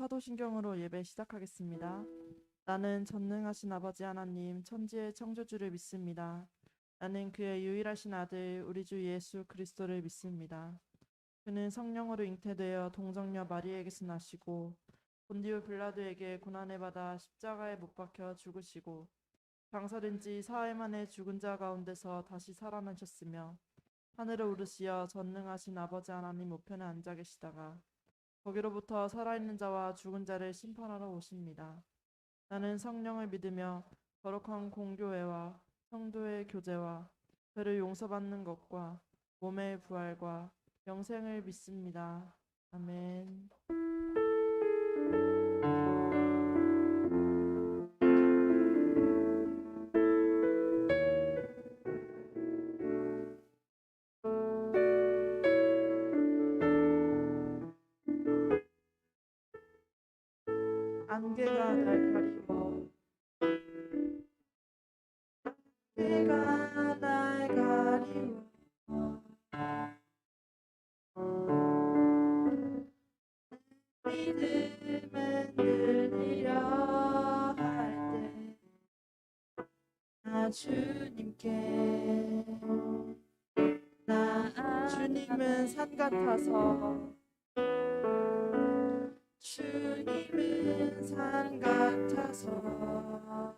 사도신경으로 예배 시작하겠습니다. 나는 전능하신 아버지 하나님, 천지의 창조주를 믿습니다. 나는 그의 유일하신 아들, 우리 주 예수 그리스도를 믿습니다. 그는 성령으로 잉태되어 동정녀 마리에게서 나시고 본디오 빌라도에게 고난을 받아 십자가에 못 박혀 죽으시고 장사된 지 사흘 만에 죽은 자 가운데서 다시 살아나셨으며 하늘에 오르시어 전능하신 아버지 하나님 우편에 앉아 계시다가 거기로부터 살아있는 자와 죽은 자를 심판하러 오십니다. 나는 성령을 믿으며 거룩한 공교회와 성도의 교제와 죄를 용서받는 것과 몸의 부활과 영생을 믿습니다. 아멘. 안개가 날 가리워 안개가 날 가리워 믿음은 들리려 할 때 나 주님께 주님은 산 같아서 주님은 산 같아서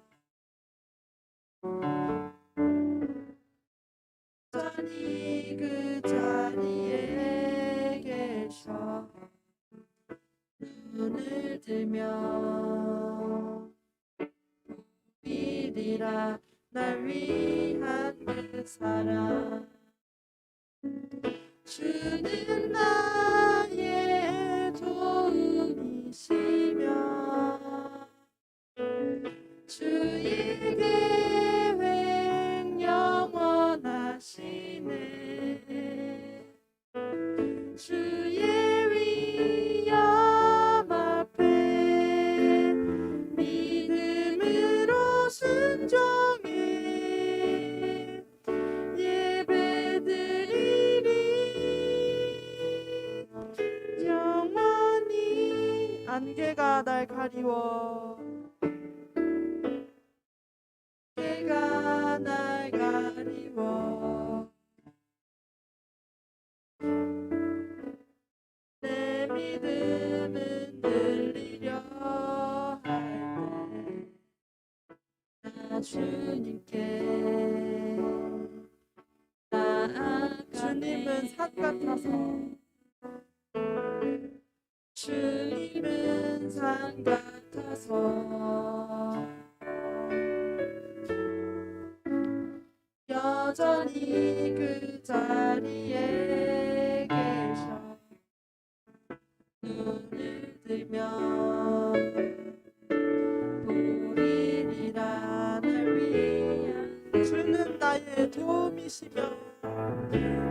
자리 그 자리에 계셔 눈을 들며 보리라 날 위한 그 사랑 주는 나의 도움이시며 주의 계획 영원하시네 주의 위엄 앞에 믿음으로 순종해 예배드리리 영원히 안개가 날 가리워 안개가 날 가리워 내 믿음은 들리려 할 때 나 주님께 주님은 산 같아서 주님은 산 같아서 여전히 그 자리에 계셔 눈을 들며 보리리라 날 위한 주는 나의 도움이시며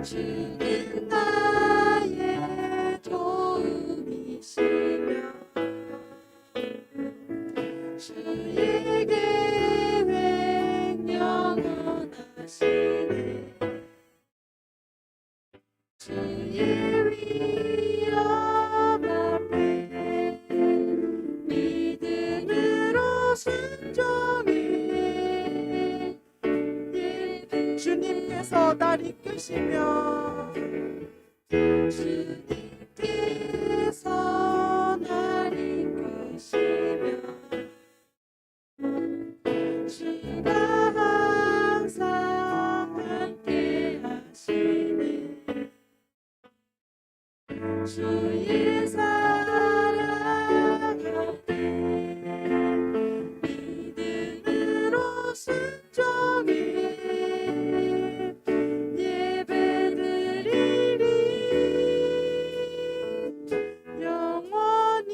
주는 나의 도움이시며 주의 계획 영원하시네 주의 위엄 앞에 믿음으로 순종해 주님께서 날 이끄시며 주님께서 날 이끄시며 주가 항상 함께 하시네 주의 사랑 앞에 믿음으로 순종해 예배드리리 영원히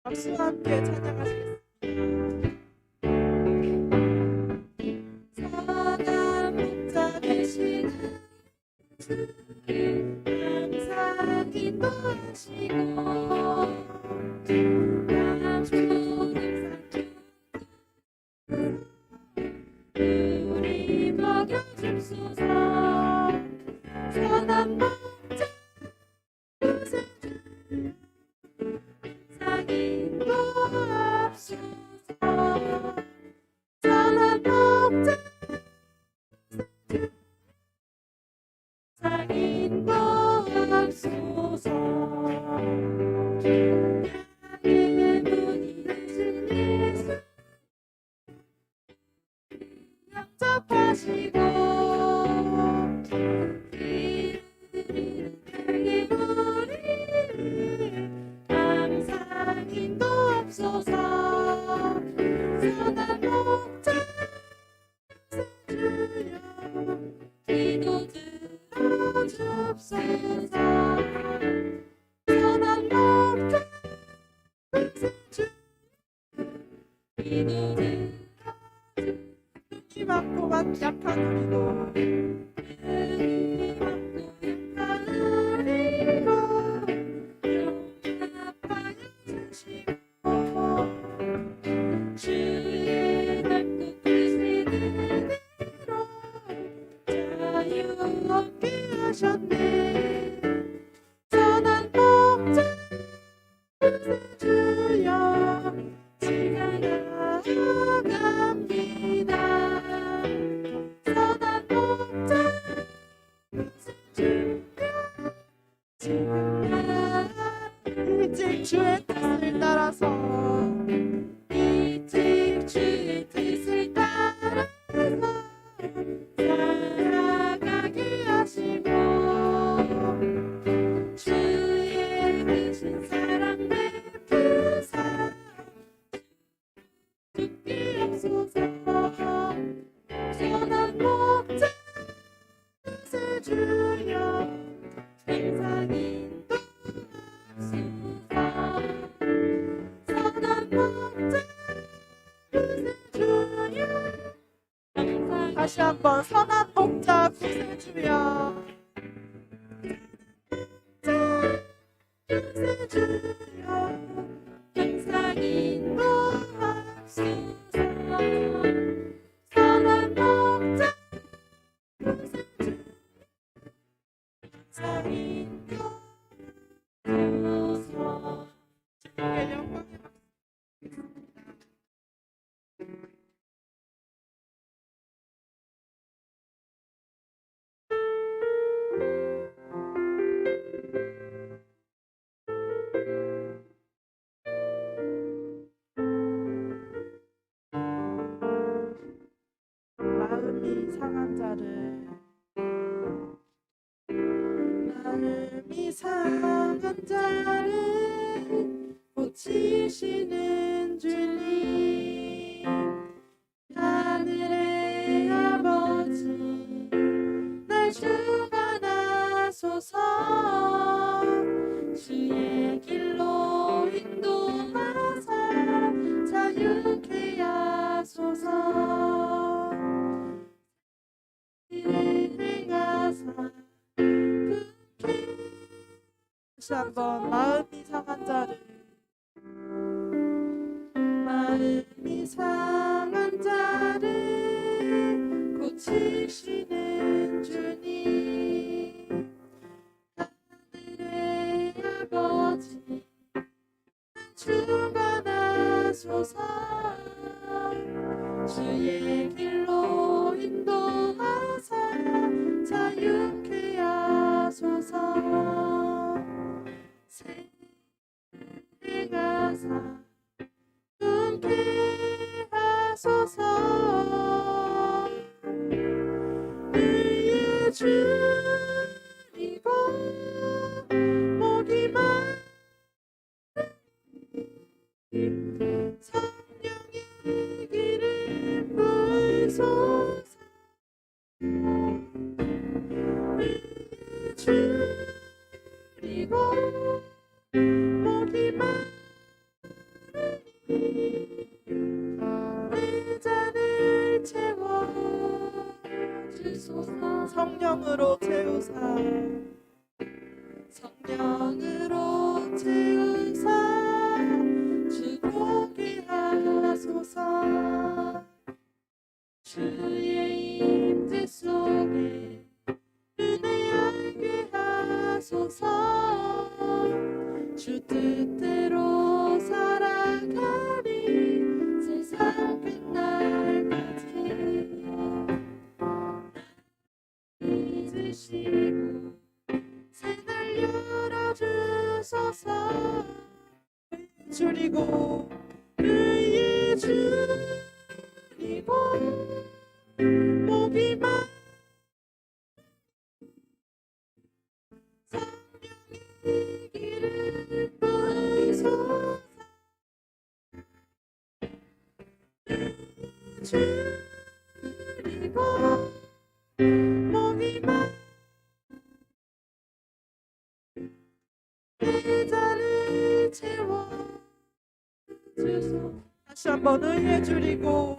박수와 함께 찬양하시겠습니다. 선한 목자 되시는 주님 항상 인도하시고 하소서. 선한 목자 구세주 기도를 눈이 막고 약한 우리도 눈이 막고 약한 우리도 용납하여 주시고 주의 밝고 크신 은혜로 자유 얻게 하셨네. 선한 목자 구세주여 지가 나아갑니다. 선한 목자 구세주여 지가 일찍 주의 뜻을 따라서 일찍 주의 뜻을 따라서 살아가게 하시고 주의 크신 사랑 베푸사 죽게 하소서. 선한 목자 구세주여 항상 인도하소서. 선한 목자 구세주여 다시 한번 선한 목자 구세주여 구세주여 항상 인도하소서. 선한 목자 구세주여 항상 인도하소서. 주님께 영광이 마음이 상한 자를 고치시는 주님 하늘의 아버지 날 주관하소서. 주의 길로 인도하사 자유케 하소서. 행하사 다시 한번 마음이 상한 자를 고치시는 주님 하늘의 아버지 주관하소서. 주의 길로 인도하사 자유케 하소서. 행하사 은케 하소서. 의에 줄이고 목이 마르니 성령의 길을 부으소서. 의에 줄이고 목이 마르니 내 잔을 채워주소서. 성령으로 채우사 성령으로 채우사 주보게 하소서. 주의 임재 속에 은혜 알게 하소서. 주 뜻대로 살아가리 세상 끝날까지 잊으시고 새날 열어주소서. 줄이고 의에 줄이고 목이 마 성령의 길을 부으소서. 줄이고 목이 마 주소 다시 한번 의에 줄이고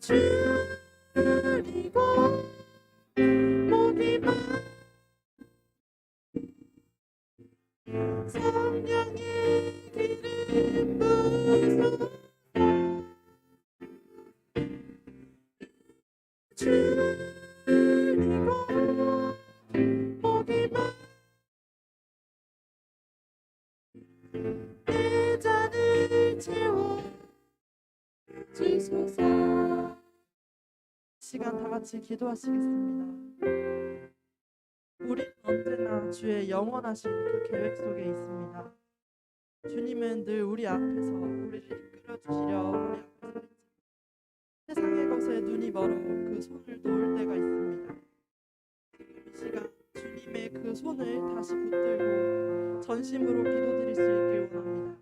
줄이고 목이 마 성령의 기름 부으소서 줄이고 목이 마 내 잔을 채워 주소서. 시간 다 같이 기도하시겠습니다. 우리는 언제나 주의 영원하신 그 계획 속에 있습니다. 주님은 늘 우리 앞에서 우리를 이끌어 주시려 우리 앞에서 세상의 것에 눈이 멀어 그 손을 놓을 때가 있습니다. 이 시간 주님의 그 손을 다시 붙들고 전심으로 기도드릴 수 있길 원합니다.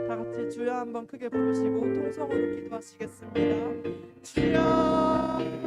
다 같이 주여 한번 크게 부르시고 통성으로 기도하시겠습니다. 주여.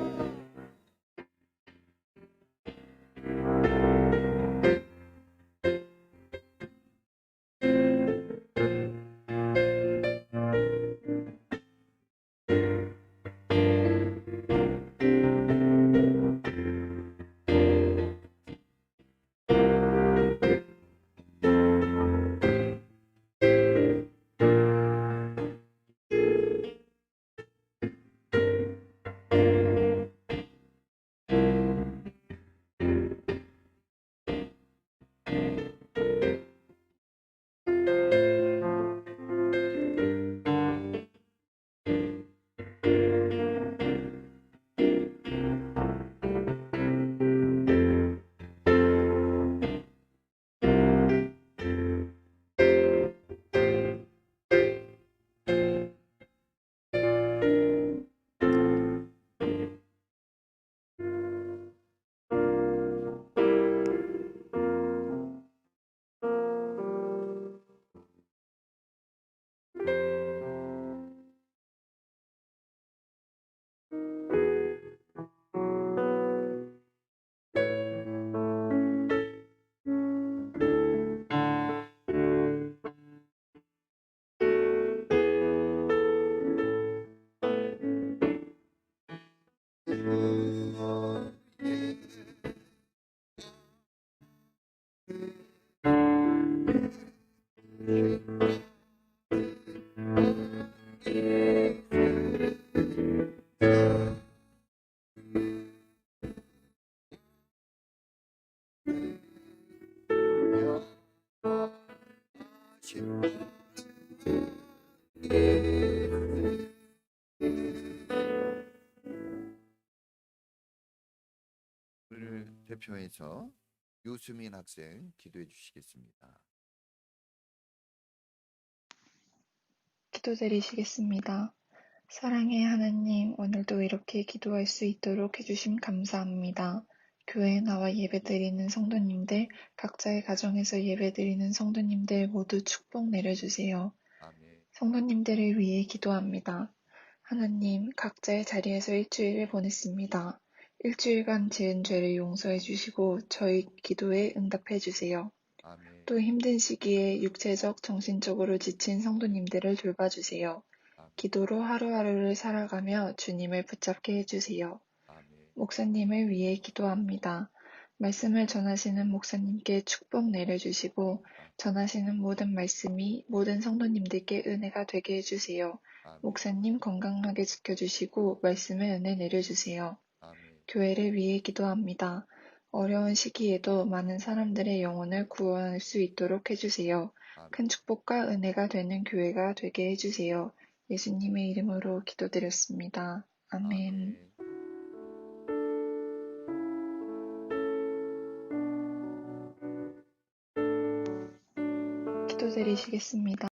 를 대표해서 유수민 학생 기도해 주시겠습니다. 기도드리시겠습니다. 사랑의 하나님, 오늘도 이렇게 기도할 수 있도록 해주심 감사합니다. 교회에 나와 예배드리는 성도님들, 각자의 가정에서 예배드리는 성도님들 모두 축복 내려주세요. 아멘. 성도님들을 위해 기도합니다. 하나님, 각자의 자리에서 일주일을 보냈습니다. 일주일간 지은 죄를 용서해 주시고 저희 기도에 응답해 주세요. 아멘. 또 힘든 시기에 육체적, 정신적으로 지친 성도님들을 돌봐주세요. 아멘. 기도로 하루하루를 살아가며 주님을 붙잡게 해주세요. 아멘. 목사님을 위해 기도합니다. 말씀을 전하시는 목사님께 축복 내려주시고 전하시는 모든 말씀이 모든 성도님들께 은혜가 되게 해주세요. 아멘. 목사님 건강하게 지켜주시고 말씀의 은혜 내려주세요. 아멘. 교회를 위해 기도합니다. 어려운 시기에도 많은 사람들의 영혼을 구원할 수 있도록 해주세요. 아멘. 큰 축복과 은혜가 되는 교회가 되게 해주세요. 예수님의 이름으로 기도드렸습니다. 아멘. 기도드리시겠습니다.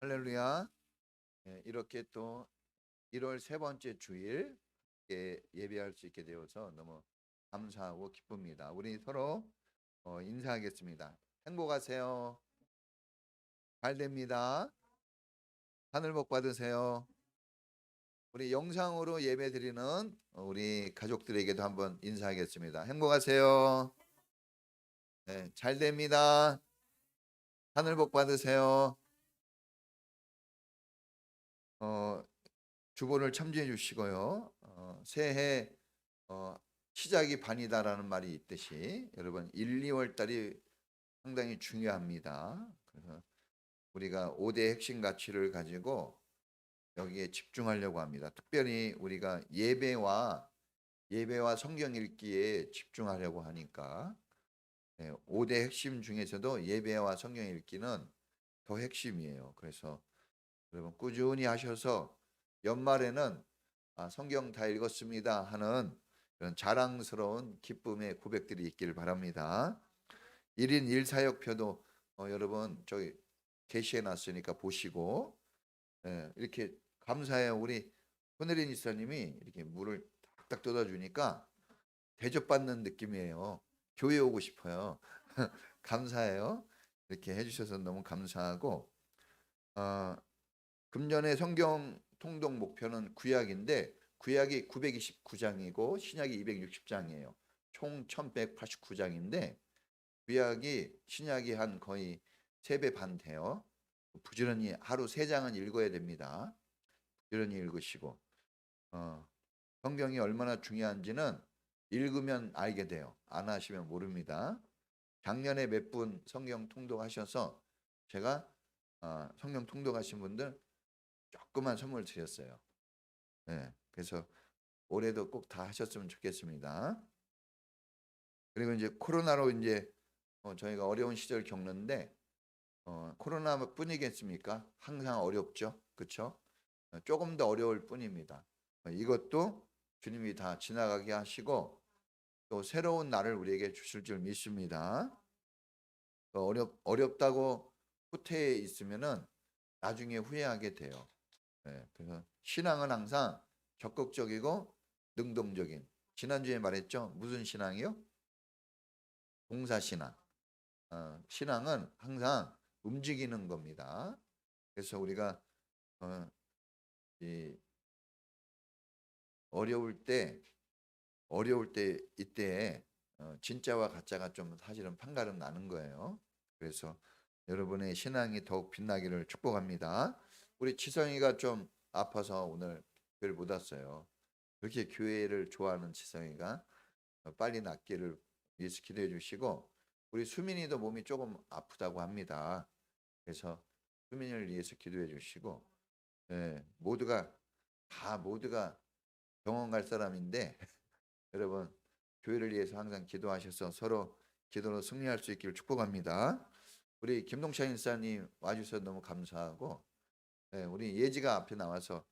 할렐루야. 이렇게 또 1월 세 번째 주일 예배할 수 있게 되어서 너무 감사하고 기쁩니다. 우리 서로 인사하겠습니다. 행복하세요. 잘 됩니다. 하늘 복 받으세요. 우리 영상으로 예배 드리는 우리 가족들에게도 한번 인사하겠습니다. 행복하세요. 네, 잘 됩니다. 하늘 복 받으세요. 주보를 참조해 주시고요. 새해 시작이 반이다라는 말이 있듯이 여러분 1, 2월 달이 상당히 중요합니다. 그래서 우리가 5대 핵심 가치를 가지고 여기에 집중하려고 합니다. 특별히 우리가 예배와 성경 읽기에 집중하려고 하니까 5대 핵심 중에서도 예배와 성경 읽기는 더 핵심이에요. 그래서 여러분 꾸준히 하셔서 연말에는 성경 다 읽었습니다 하는 그런 자랑스러운 기쁨의 고백들이 있기를 바랍니다. 1인 1사역표도 여러분 저기 게시해 놨으니까 보시고 이렇게 감사해요. 우리 손혜린 이사님이 이렇게 물을 딱딱 떠다주니까 대접받는 느낌이에요. 교회 오고 싶어요. 감사해요. 이렇게 해주셔서 너무 감사하고 금년의 성경 통독 목표는 구약인데 구약이 929장이고 신약이 260장이에요. 총 1189장인데 구약이 신약이 한 거의 3배 반 돼요. 부지런히 하루 3장은 읽어야 됩니다. 부지런히 읽으시고 성경이 얼마나 중요한지는 읽으면 알게 돼요. 안 하시면 모릅니다. 작년에 몇 분 성경 통독하셔서 제가 성경 통독하신 분들 조그만 선물 드렸어요. 네, 그래서 올해도 꼭 다 하셨으면 좋겠습니다. 그리고 이제 코로나로 이제 저희가 어려운 시절 겪는데 코로나뿐이겠습니까? 항상 어렵죠, 그렇죠? 조금 더 어려울 뿐입니다. 이것도 주님이 다 지나가게 하시고 또 새로운 날을 우리에게 주실 줄 믿습니다. 어렵다고 후퇴해 있으면은 나중에 후회하게 돼요. 그래서 신앙은 항상 적극적이고 능동적인. 지난주에 말했죠. 무슨 신앙이요? 동사신앙. 신앙은 항상 움직이는 겁니다. 그래서 우리가 이 어려울 때 이때 진짜와 가짜가 좀 사실은 판가름 나는 거예요. 그래서 여러분의 신앙이 더욱 빛나기를 축복합니다. 우리 지성이가 좀 아파서 오늘 교회를 못 왔어요. 그렇게 교회를 좋아하는 지성이가 빨리 낫기를 위해서 기도해 주시고 우리 수민이도 몸이 조금 아프다고 합니다. 그래서 수민이를 위해서 기도해 주시고 모두가 병원 갈 사람인데 여러분 교회를 위해서 항상 기도하셔서 서로 기도로 승리할 수 있기를 축복합니다. 우리 김동찬 인사님 와주셔서 너무 감사하고 우리 예지가 앞에 나와서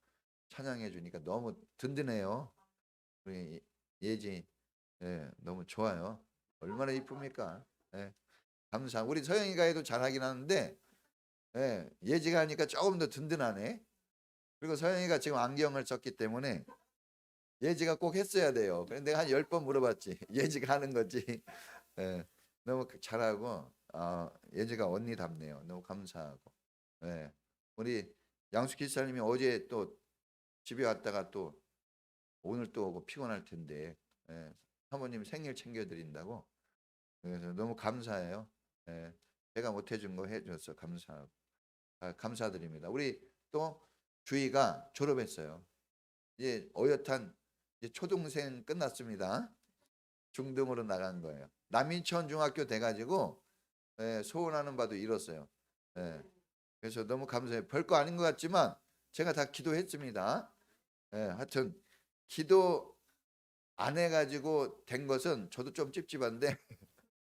찬양해 주니까 너무 든든해요. 우리 예지 너무 좋아요. 얼마나 이쁩니까? 감사. 우리 서영이가 해도 잘하긴 하는데 예지가 하니까 조금 더 든든하네. 그리고 서영이가 지금 안경을 썼기 때문에 예지가 꼭 했어야 돼요. 그런데 내가 한 10번 물어봤지. 예지가 하는 거지. 너무 잘하고 예지가 언니답네요. 너무 감사하고. 우리 양수 기사님이 어제 또 집에 왔다가 또 오늘 또 오고 피곤할 텐데 사모님 생일 챙겨드린다고. 그래서 너무 감사해요. 제가 못해준 거 해줘서 감사하고 감사드립니다. 우리 또 주희가 졸업했어요. 이제 어엿한 이제 초등생 끝났습니다. 중등으로 나간 거예요. 남인천 중학교 돼가지고 소원하는 바도 이뤘어요. 그래서 너무 감사해요. 별거 아닌 것 같지만 제가 다 기도했습니다. 하여튼 기도 안 해가지고 된 것은 저도 좀 찝찝한데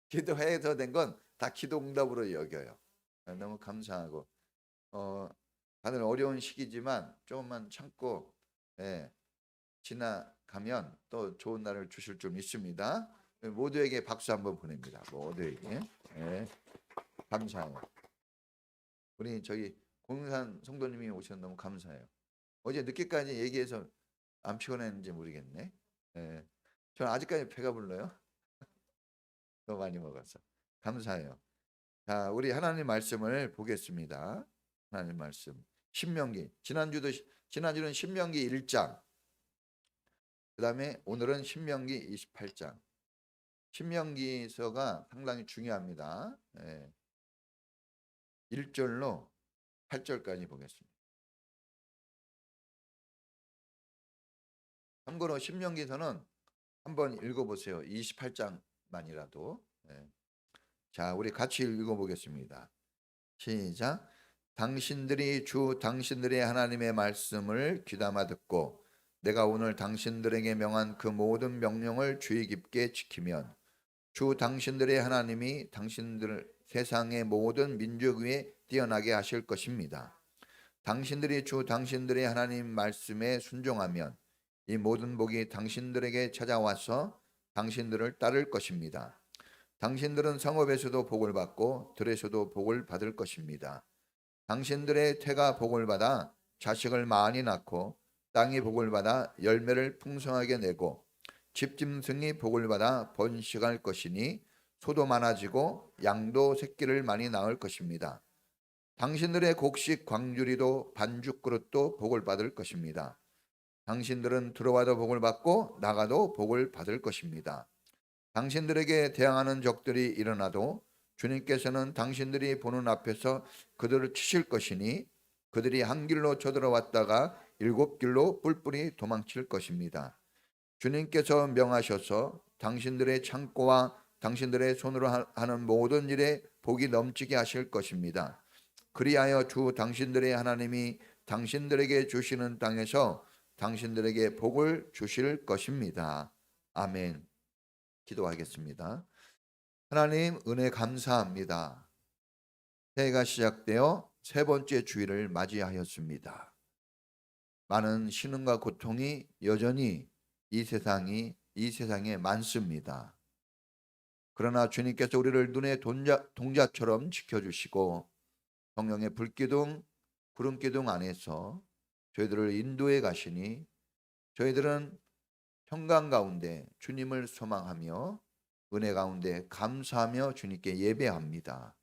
기도해서 된 건 다 기도 응답으로 여겨요. 너무 감사하고 다들 어려운 시기지만 조금만 참고 지나가면 또 좋은 날을 주실 줄 믿습니다. 모두에게 박수 한번 보냅니다. 모두에게 감사해요. 우리 저기 공산 성도님이 오셔서 너무 감사해요. 어제 늦게까지 얘기해서 안 피곤했는지 모르겠네. 저는 아직까지 배가 불러요. 너무 많이 먹어서 감사해요. 자, 우리 하나님 말씀을 보겠습니다. 하나님 말씀 신명기 지난주도 지난주는 신명기 1장, 그 다음에 오늘은 신명기 28장. 신명기서가 상당히 중요합니다. 1절로 8절까지 보겠습니다. 참고로 신명기서는 한번 읽어보세요. 28장만이라도. 자, 우리 같이 읽어보겠습니다. 시작. 당신들이 주 당신들의 하나님의 말씀을 귀담아 듣고 내가 오늘 당신들에게 명한 그 모든 명령을 주의 깊게 지키면 주 당신들의 하나님이 당신들 세상의 모든 민족 위에 뛰어나게 하실 것입니다. 당신들이 주 당신들의 하나님 말씀에 순종하면 이 모든 복이 당신들에게 찾아와서 당신들을 따를 것입니다. 당신들은 성읍에서도 복을 받고 들에서도 복을 받을 것입니다. 당신들의 태가 복을 받아 자식을 많이 낳고 땅이 복을 받아 열매를 풍성하게 내고 집짐승이 복을 받아 번식할 것이니 소도 많아지고 양도 새끼를 많이 낳을 것입니다. 당신들의 곡식 광주리도 반죽 그릇도 복을 받을 것입니다. 당신들은 들어와도 복을 받고 나가도 복을 받을 것입니다. 당신들에게 대항하는 적들이 일어나도 주님께서는 당신들이 보는 앞에서 그들을 치실 것이니 그들이 한 길로 쳐들어왔다가 7길로 뿔뿔이 도망칠 것입니다. 주님께서 명하셔서 당신들의 창고와 당신들의 손으로 하는 모든 일에 복이 넘치게 하실 것입니다. 그리하여 주 당신들의 하나님이 당신들에게 주시는 땅에서 당신들에게 복을 주실 것입니다. 아멘. 기도하겠습니다. 하나님, 은혜 감사합니다. 새해가 시작되어 세 번째 주일을 맞이하였습니다. 많은 신음과 고통이 여전히 이 세상에 많습니다. 그러나 주님께서 우리를 눈의 동자처럼 지켜주시고 성령의 불기둥, 구름기둥 안에서 저희들을 인도해 가시니 저희들은 평강 가운데 주님을 소망하며 은혜 가운데 감사하며 주님께 예배합니다.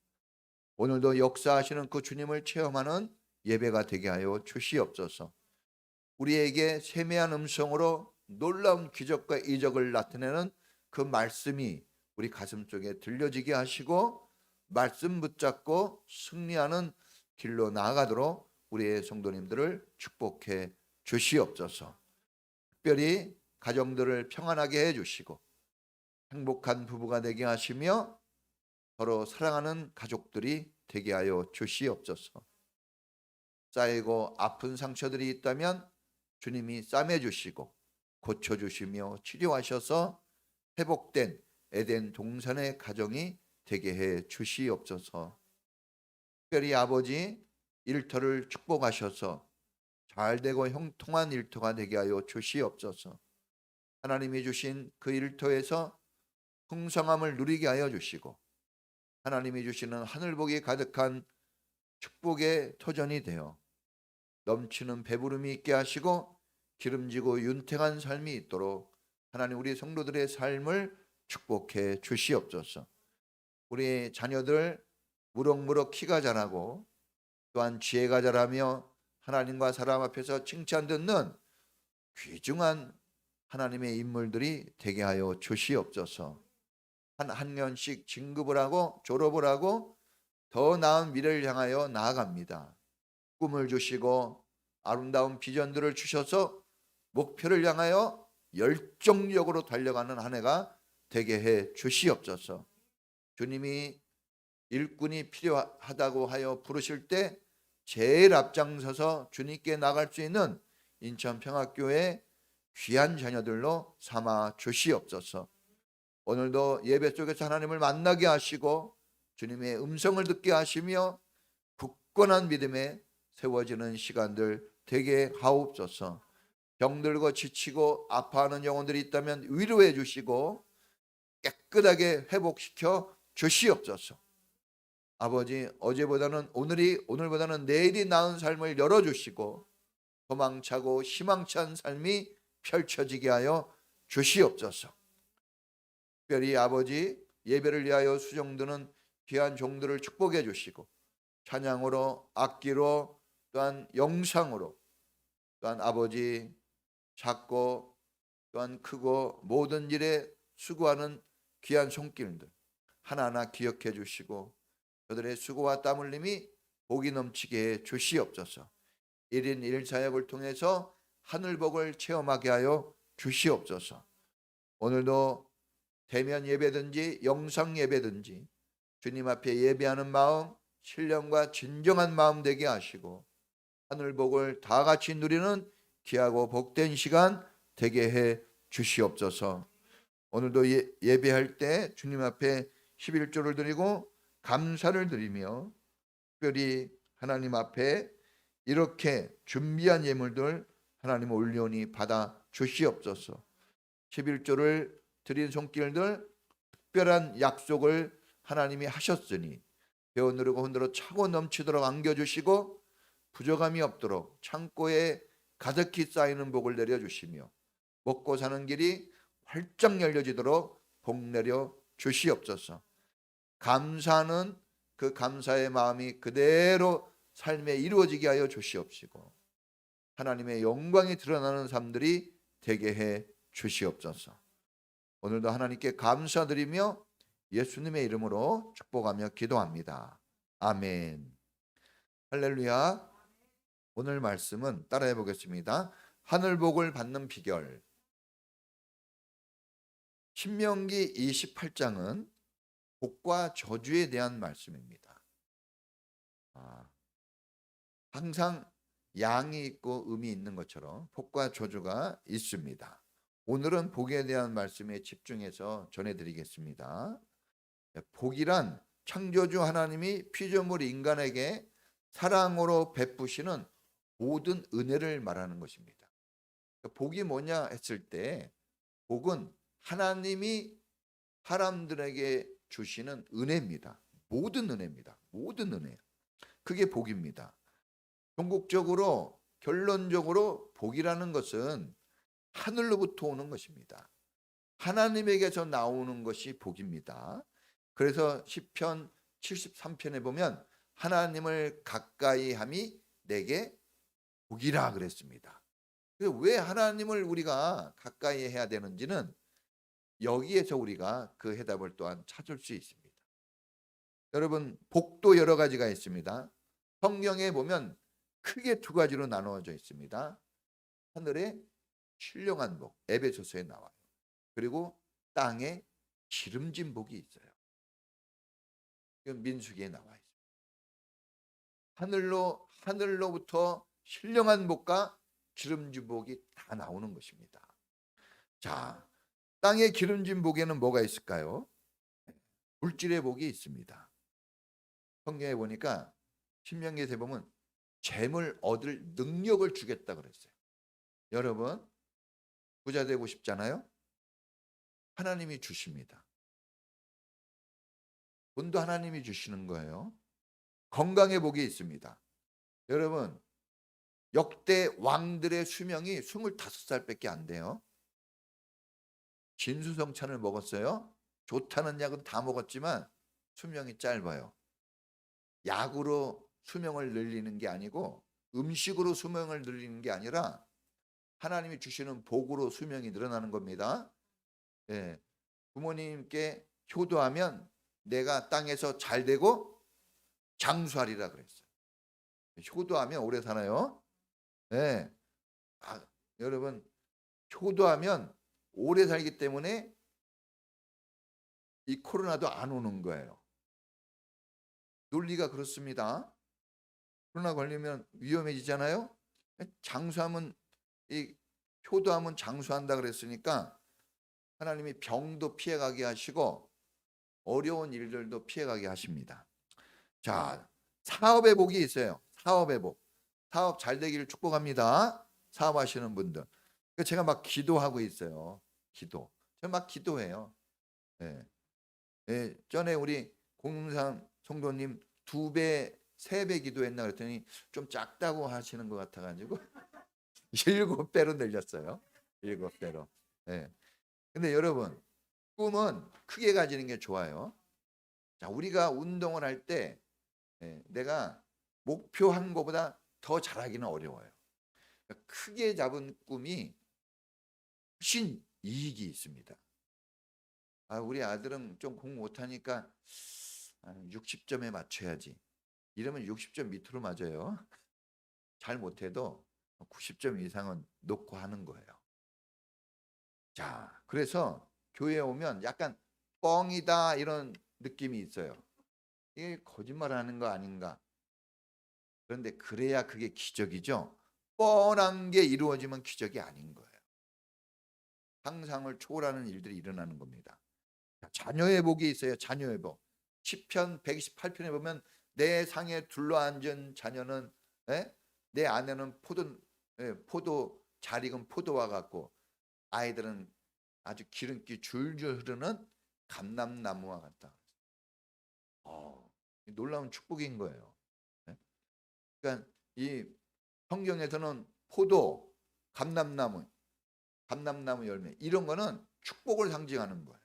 오늘도 역사하시는 그 주님을 체험하는 예배가 되게 하여 주시옵소서. 우리에게 세미한 음성으로 놀라운 기적과 이적을 나타내는 그 말씀이 우리 가슴 속에 들려지게 하시고 말씀 붙잡고 승리하는 길로 나아가도록 우리의 성도님들을 축복해 주시옵소서. 특별히 가정들을 평안하게 해주시고 행복한 부부가 되게 하시며 서로 사랑하는 가족들이 되게 하여 주시옵소서. 쌓이고 아픈 상처들이 있다면 주님이 싸매주시고 고쳐주시며 치료하셔서 회복된 에덴 동산의 가정이 되게 해 주시옵소서. 특별히 아버지 일터를 축복하셔서 잘되고 형통한 일터가 되게 하여 주시옵소서. 하나님이 주신 그 일터에서 풍성함을 누리게 하여 주시고 하나님이 주시는 하늘복이 가득한 축복의 터전이 되어 넘치는 배부름이 있게 하시고 기름지고 윤택한 삶이 있도록 하나님 우리 성도들의 삶을 축복해 주시옵소서. 우리 자녀들 무럭무럭 키가 자라고 또한 지혜가 자라며 하나님과 사람 앞에서 칭찬 듣는 귀중한 하나님의 인물들이 되게 하여 주시옵소서. 한 학년씩 진급을 하고 졸업을 하고 더 나은 미래를 향하여 나아갑니다. 꿈을 주시고 아름다운 비전들을 주셔서 목표를 향하여 열정적으로 달려가는 한 해가 되게 해 주시옵소서. 주님이 일꾼이 필요하다고 하여 부르실 때 제일 앞장서서 주님께 나갈 수 있는 인천평화교회 귀한 자녀들로 삼아 주시옵소서. 오늘도 예배 속에서 하나님을 만나게 하시고 주님의 음성을 듣게 하시며 굳건한 믿음에 세워지는 시간들 되게 하옵소서. 병들고 지치고 아파하는 영혼들이 있다면 위로해 주시고 깨끗하게 회복시켜 주시옵소서. 아버지, 어제보다는 오늘보다는 내일이 나은 삶을 열어주시고 소망차고 희망찬 삶이 펼쳐지게 하여 주시옵소서. 특별히 아버지, 예배를 위하여 수정드는 귀한 종들을 축복해 주시고 찬양으로, 악기로, 또한 영상으로 또한 아버지, 작고 또한 크고 모든 일에 수고하는 귀한 손길들 하나하나 기억해 주시고 그들의 수고와 땀 흘림이 복이 넘치게 해 주시옵소서. 1인 1사역을 통해서 하늘복을 체험하게 하여 주시옵소서. 오늘도 대면 예배든지 영상 예배든지 주님 앞에 예배하는 마음, 신령과 진정한 마음 되게 하시고 하늘복을 다 같이 누리는 귀하고 복된 시간 되게 해 주시옵소서. 오늘도 예배할 때 주님 앞에 11조를 드리고 감사를 드리며 특별히 하나님 앞에 이렇게 준비한 예물들 하나님 올려오니 받아 주시옵소서. 11조를 드린 손길들 특별한 약속을 하나님이 하셨으니 배어 누르고 흔들어 차고 넘치도록 안겨주시고 부족함이 없도록 창고에 가득히 쌓이는 복을 내려주시며 먹고 사는 길이 활짝 열려지도록 복 내려 주시옵소서. 감사하는 그 감사의 마음이 그대로 삶에 이루어지게 하여 주시옵시고 하나님의 영광이 드러나는 삶들이 되게 해 주시옵소서. 오늘도 하나님께 감사드리며 예수님의 이름으로 축복하며 기도합니다. 아멘. 할렐루야. 오늘 말씀은 따라해 보겠습니다. 하늘복을 받는 비결. 신명기 28장은 복과 저주에 대한 말씀입니다. 항상 양이 있고 음이 있는 것처럼 복과 저주가 있습니다. 오늘은 복에 대한 말씀에 집중해서 전해드리겠습니다. 복이란 창조주 하나님이 피조물 인간에게 사랑으로 베푸시는 모든 은혜를 말하는 것입니다. 복이 뭐냐 했을 때 복은 하나님이 사람들에게 주시는 은혜입니다. 모든 은혜입니다. 모든 은혜. 그게 복입니다. 종국적으로 결론적으로 복이라는 것은 하늘로부터 오는 것입니다. 하나님에게서 나오는 것이 복입니다. 그래서 시편 73편에 보면 하나님을 가까이 함이 내게 복이라 그랬습니다. 그래서 왜 하나님을 우리가 가까이 해야 되는지는 여기에서 우리가 그 해답을 또한 찾을 수 있습니다. 여러분, 복도 여러 가지가 있습니다. 성경에 보면 크게 두 가지로 나누어져 있습니다. 하늘의 신령한 복, 에베소서에 나와요. 그리고 땅에 기름진 복이 있어요. 이건 민수기에 나와 있어요. 하늘로부터 신령한 복과 기름진 복이 다 나오는 것입니다. 자, 땅의 기름진 복에는 뭐가 있을까요? 물질의 복이 있습니다. 성경에 보니까 신명기에 보면 재물 얻을 능력을 주겠다 그랬어요. 여러분, 부자 되고 싶잖아요? 하나님이 주십니다. 돈도 하나님이 주시는 거예요. 건강의 복이 있습니다. 여러분, 역대 왕들의 수명이 25살밖에 안 돼요. 진수성찬을 먹었어요. 좋다는 약은 다 먹었지만 수명이 짧아요. 약으로 수명을 늘리는 게 아니고 음식으로 수명을 늘리는 게 아니라 하나님이 주시는 복으로 수명이 늘어나는 겁니다. 예, 부모님께 효도하면 내가 땅에서 잘 되고 장수하리라 그랬어요. 효도하면 오래 살아요. 예, 여러분, 효도하면 오래 살기 때문에 이 코로나도 안 오는 거예요. 논리가 그렇습니다. 코로나 걸리면 위험해지잖아요. 장수하면 효도하면 장수한다 그랬으니까 하나님이 병도 피해가게 하시고 어려운 일들도 피해가게 하십니다. 자, 사업의 복이 있어요. 사업의 복. 사업 잘 되기를 축복합니다. 사업하시는 분들. 제가 막 기도하고 있어요. 기도. 제가 막 기도해요. 예. 예, 전에 우리 공산 성도님 2배, 3배 기도했나 그랬더니 좀 작다고 하시는 것 같아가지고 7배로 늘렸어요. 7배로. 예. 근데 여러분, 꿈은 크게 가지는 게 좋아요. 자, 우리가 운동을 할 때 내가 목표한 것보다 더 잘하기는 어려워요. 그러니까 크게 잡은 꿈이 훨씬 이익이 있습니다. 우리 아들은 좀 공부 못하니까 60점에 맞춰야지. 이러면 60점 밑으로 맞아요. 잘 못해도 90점 이상은 놓고 하는 거예요. 자, 그래서 교회에 오면 약간 뻥이다 이런 느낌이 있어요. 이게 거짓말하는 거 아닌가? 그런데 그래야 그게 기적이죠. 뻔한 게 이루어지면 기적이 아닌 거예요. 상상을 초월하는 일들이 일어나는 겁니다. 자녀의 복이 있어요. 자녀의 복. 시편 128편에 보면 내 상에 둘러앉은 자녀는 내 아내는 포도 잘 익은 포도와 같고 아이들은 아주 기름기 줄줄 흐르는 감람나무와 같다. 놀라운 축복인 거예요. 그러니까 이 성경에서는 포도, 감람나무 열매 이런 거는 축복을 상징하는 거예요.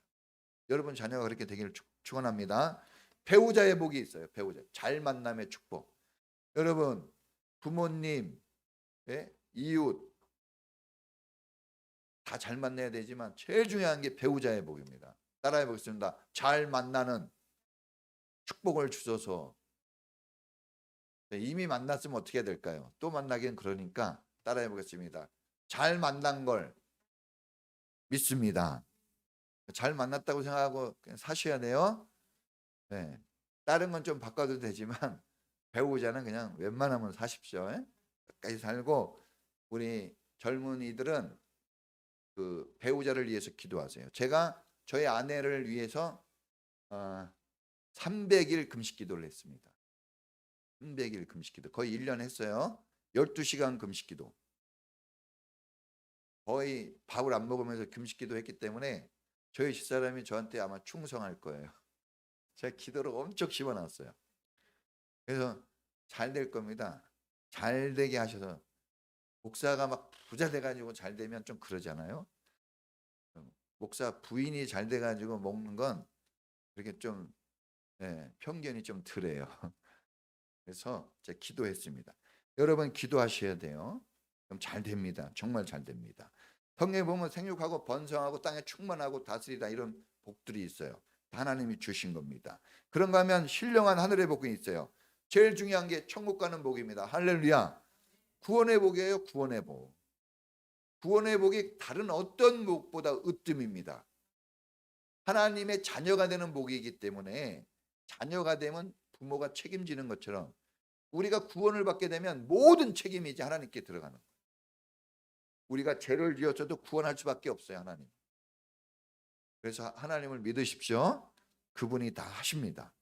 여러분 자녀가 그렇게 되기를 축원합니다. 배우자의 복이 있어요. 배우자 잘 만남의 축복. 여러분 부모님, 이웃 다 잘 만나야 되지만 제일 중요한 게 배우자의 복입니다. 따라해 보겠습니다. 잘 만나는 축복을 주셔서. 이미 만났으면 어떻게 해야 될까요? 또 만나긴 그러니까 따라해 보겠습니다. 잘 만난 걸 믿습니다. 잘 만났다고 생각하고 그냥 사셔야 돼요. 다른 건 좀 바꿔도 되지만 배우자는 그냥 웬만하면 사십시오. 끝까지 살고 우리 젊은이들은 그 배우자를 위해서 기도하세요. 제가 저희 아내를 위해서 300일 금식 기도를 했습니다. 300일 금식 기도 거의 1년 했어요. 12시간 금식 기도. 거의 밥을 안 먹으면서 금식 기도 했기 때문에 저희 집사람이 저한테 아마 충성할 거예요. 제가 기도를 엄청 심어놨어요. 그래서 잘 될 겁니다. 잘 되게 하셔서 목사가 막 부자 돼가지고 잘 되면 좀 그러잖아요. 목사 부인이 잘 돼가지고 먹는 건 그렇게 좀 편견이 좀 덜해요. 그래서 제가 기도했습니다. 여러분 기도하셔야 돼요. 그럼 잘 됩니다. 정말 잘 됩니다. 성경에 보면 생육하고 번성하고 땅에 충만하고 다스리다 이런 복들이 있어요. 하나님이 주신 겁니다. 그런가 하면 신령한 하늘의 복이 있어요. 제일 중요한 게 천국 가는 복입니다. 할렐루야. 구원의 복이에요. 구원의 복. 구원의 복이 다른 어떤 복보다 으뜸입니다. 하나님의 자녀가 되는 복이기 때문에 자녀가 되면 부모가 책임지는 것처럼 우리가 구원을 받게 되면 모든 책임이 이제 하나님께 들어가는 거예요. 우리가 죄를 지었어도 구원할 수밖에 없어요. 하나님. 그래서 하나님을 믿으십시오. 그분이 다 하십니다.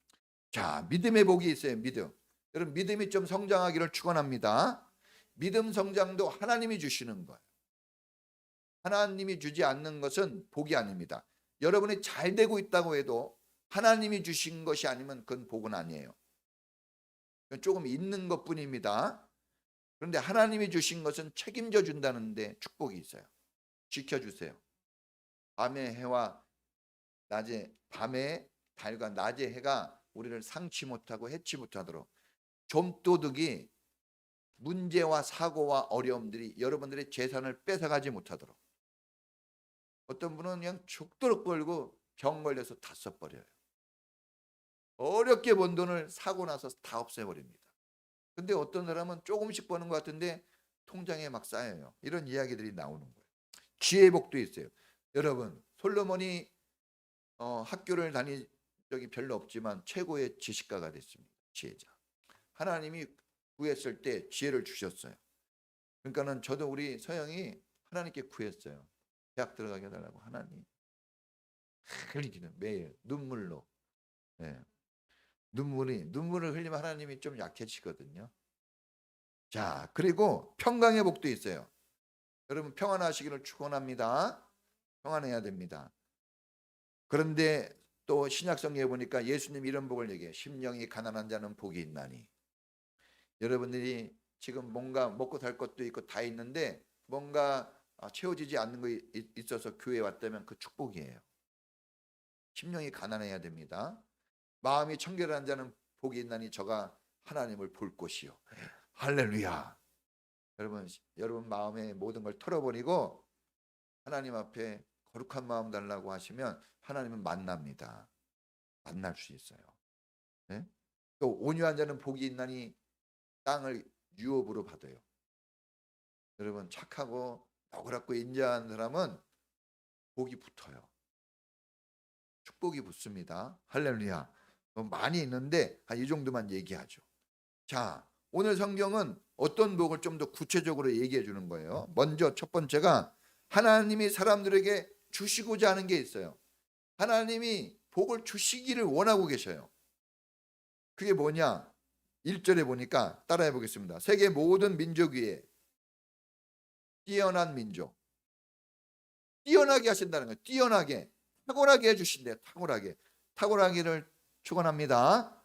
자, 믿음의 복이 있어요. 믿음. 여러분 믿음이 좀 성장하기를 축원합니다. 믿음 성장도 하나님이 주시는 거예요. 하나님이 주지 않는 것은 복이 아닙니다. 여러분이 잘 되고 있다고 해도 하나님이 주신 것이 아니면 그건 복은 아니에요. 조금 있는 것뿐입니다. 그런데 하나님이 주신 것은 책임져 준다는데 축복이 있어요. 지켜주세요. 밤의 해와 밤의 달과 낮의 해가 우리를 상치 못하고 해치 못하도록 좀도둑이 문제와 사고와 어려움들이 여러분들의 재산을 뺏어가지 못하도록 어떤 분은 그냥 죽도록 벌고 병 걸려서 다 써버려요. 어렵게 번 돈을 사고 나서 다 없애버립니다. 근데 어떤 사람은 조금씩 버는 것 같은데 통장에 막 쌓여요. 이런 이야기들이 나오는 거예요. 지혜의 복도 있어요. 여러분 솔로몬이 학교를 다닌 적이 별로 없지만 최고의 지식가가 됐습니다. 지혜자. 하나님이 구했을 때 지혜를 주셨어요. 그러니까는 저도 우리 서영이 하나님께 구했어요. 대학 들어가게 해달라고 하나님. 흘리기는 매일 눈물로. 눈물을 흘리면 하나님이 좀 약해지거든요. 자, 그리고 평강의 복도 있어요. 여러분 평안하시기를 축원합니다. 평안해야 됩니다. 그런데 또 신약성경에 보니까 예수님 이런 복을 얘기해요. 심령이 가난한 자는 복이 있나니. 여러분들이 지금 뭔가 먹고 살 것도 있고 다 있는데 뭔가 채워지지 않는 거 있어서 교회에 왔다면 그 축복이에요. 심령이 가난해야 됩니다. 마음이 청결한 자는 복이 있나니 저가 하나님을 볼 것이요. 할렐루야. 여러분 마음의 모든 걸 털어버리고 하나님 앞에 거룩한 마음 달라고 하시면 하나님은 만납니다. 만날 수 있어요. 네? 또 온유한 자는 복이 있나니 땅을 유업으로 받아요. 여러분 착하고 너그럽고 인자한 사람은 복이 붙어요. 축복이 붙습니다. 할렐루야. 많이 있는데 이 정도만 얘기하죠. 자, 오늘 성경은 어떤 복을 좀 더 구체적으로 얘기해 주는 거예요. 먼저 첫 번째가 하나님이 사람들에게 주시고자 하는 게 있어요. 하나님이 복을 주시기를 원하고 계셔요. 그게 뭐냐? 1절에 보니까 따라해 보겠습니다. 세계 모든 민족 위에 뛰어난 민족, 뛰어나게 하신다는 거예요. 뛰어나게, 탁월하게 해주신대요. 탁월하기를 축원합니다.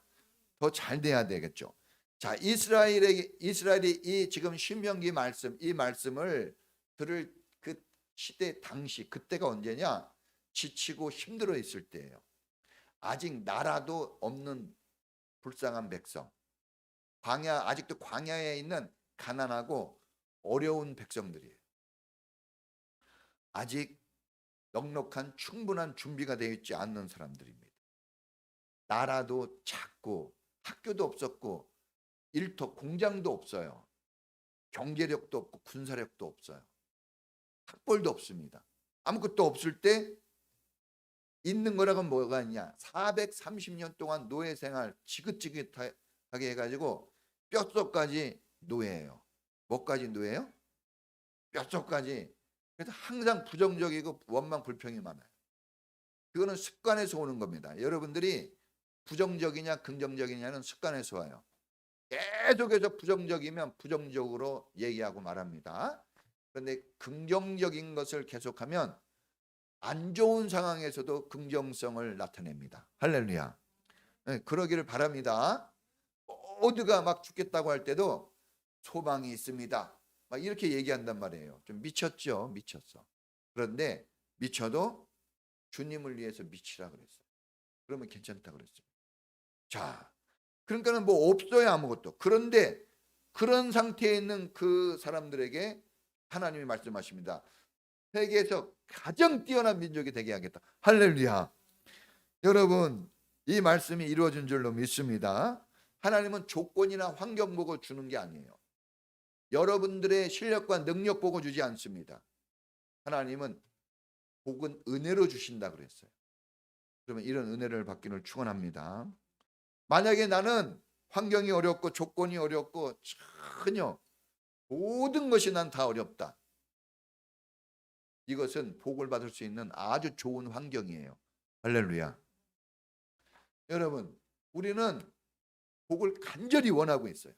더 잘 돼야 되겠죠. 자, 이스라엘이 이 지금 신명기 말씀, 이 말씀을 들을 그 시대 당시, 그때가 언제냐? 지치고 힘들어 있을 때예요. 아직 나라도 없는 불쌍한 백성, 아직도 광야에 있는 가난하고 어려운 백성들이에요. 아직 넉넉한 충분한 준비가 되어 있지 않는 사람들입니다. 나라도 작고 학교도 없었고 일터 공장도 없어요. 경제력도 없고 군사력도 없어요. 학벌도 없습니다. 아무것도 없을 때 있는 거라고 뭐가 있냐? 430년 동안 노예 생활 지긋지긋하게 해가지고 뼛속까지 노예예요. 뭐까지 노예예요? 뼛속까지. 그래서 항상 부정적이고 원망 불평이 많아요. 그거는 습관에서 오는 겁니다. 여러분들이 부정적이냐 긍정적이냐는 습관에서 와요. 계속해서 부정적이면 부정적으로 얘기하고 말합니다. 그런데 긍정적인 것을 계속하면 안 좋은 상황에서도 긍정성을 나타냅니다. 할렐루야. 네, 그러기를 바랍니다. 모두가 막 죽겠다고 할 때도 소망이 있습니다. 막 이렇게 얘기한단 말이에요. 좀 미쳤죠? 미쳤어. 그런데 미쳐도 주님을 위해서 미치라 그랬어요. 그러면 괜찮다 그랬어요. 자, 그러니까는 뭐 없어요, 아무것도. 그런데 그런 상태에 있는 그 사람들에게 하나님이 말씀하십니다. 세계에서 가장 뛰어난 민족이 되게 하겠다. 할렐루야. 여러분, 이 말씀이 이루어진 줄로 믿습니다. 하나님은 조건이나 환경 보고 주는 게 아니에요. 여러분들의 실력과 능력 보고 주지 않습니다. 하나님은 복은 은혜로 주신다 그랬어요. 그러면 이런 은혜를 받기를 축원합니다. 만약에 나는 환경이 어렵고 조건이 어렵고 전혀 모든 것이 난 다 어렵다. 이것은 복을 받을 수 있는 아주 좋은 환경이에요. 할렐루야. 여러분, 우리는 복을 간절히 원하고 있어요.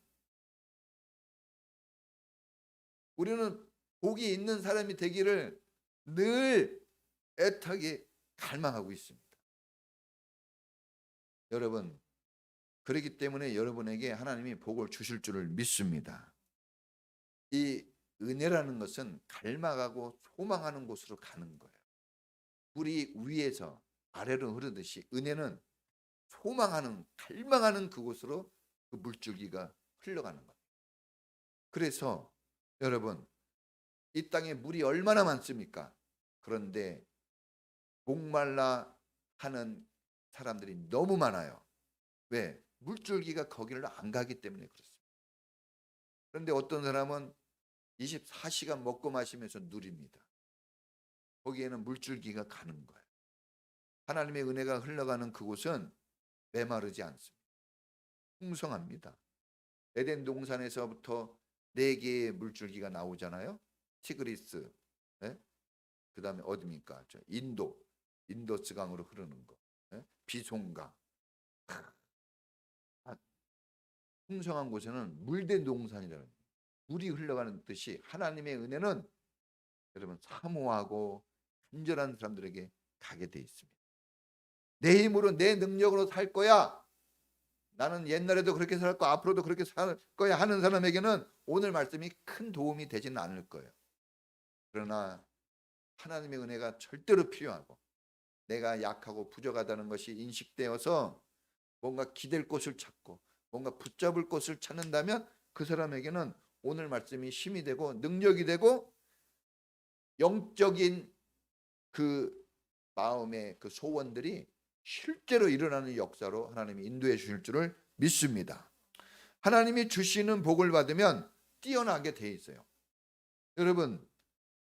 우리는 복이 있는 사람이 되기를 늘 애타게 갈망하고 있습니다. 여러분, 그렇기 때문에 여러분에게 하나님이 복을 주실 줄을 믿습니다. 이 은혜라는 것은 갈망하고 소망하는 곳으로 가는 거예요. 물이 위에서 아래로 흐르듯이 은혜는 소망하는, 갈망하는 그곳으로 그 물줄기가 흘러가는 거예요. 그래서 여러분, 이 땅에 물이 얼마나 많습니까? 그런데 목말라 하는 사람들이 너무 많아요. 왜? 물줄기가 거기를 안 가기 때문에 그렇습니다. 그런데 어떤 사람은 24시간 먹고 마시면서 누립니다. 거기에는 물줄기가 가는 거예요. 하나님의 은혜가 흘러가는 그곳은 메마르지 않습니다. 풍성합니다. 에덴 동산에서부터 4개의 물줄기가 나오잖아요. 티그리스, 네? 그 다음에 어디입니까? 인도스강으로 흐르는 거, 네? 비송강. 풍성한 곳에는 물된 동산이라는, 물이 흘러가는 뜻이 하나님의 은혜는 여러분 사모하고 간절한 사람들에게 가게 돼 있습니다. 내 힘으로 내 능력으로 살 거야, 나는 옛날에도 그렇게 살고 앞으로도 그렇게 살 거야 하는 사람에게는 오늘 말씀이 큰 도움이 되지는 않을 거예요. 그러나 하나님의 은혜가 절대로 필요하고 내가 약하고 부족하다는 것이 인식되어서 뭔가 기댈 곳을 찾고 뭔가 붙잡을 곳을 찾는다면 그 사람에게는 오늘 말씀이 힘이 되고 능력이 되고 영적인 그 마음의 그 소원들이 실제로 일어나는 역사로 하나님이 인도해 주실 줄을 믿습니다. 하나님이 주시는 복을 받으면 뛰어나게 돼 있어요. 여러분,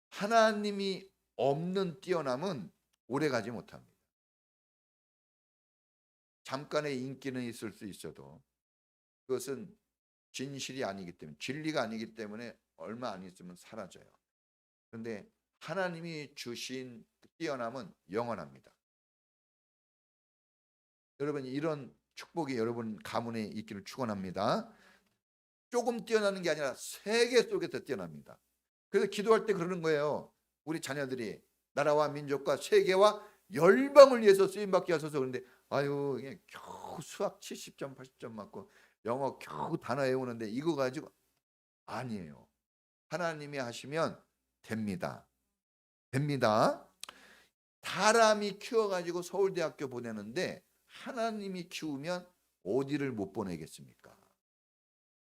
하나님이 없는 뛰어남은 오래가지 못합니다. 잠깐의 인기는 있을 수 있어도 그것은 진실이 아니기 때문에, 진리가 아니기 때문에 얼마 안 있으면 사라져요. 그런데 하나님이 주신 뛰어남은 영원합니다. 여러분, 이런 축복이 여러분 가문에 있기를 축원합니다. 조금 뛰어나는 게 아니라 세계 속에서 뛰어납니다. 그래서 기도할 때 그러는 거예요. 우리 자녀들이 나라와 민족과 세계와 열방을 위해서 쓰임받게 하소서. 그런데 아유, 이게 겨우 수학 70점 80점 맞고 영어 겨우 단어 외우는데 이거 가지고 아니에요. 하나님이 하시면 됩니다. 됩니다. 사람이 키워가지고 서울대학교 보내는데 하나님이 키우면 어디를 못 보내겠습니까?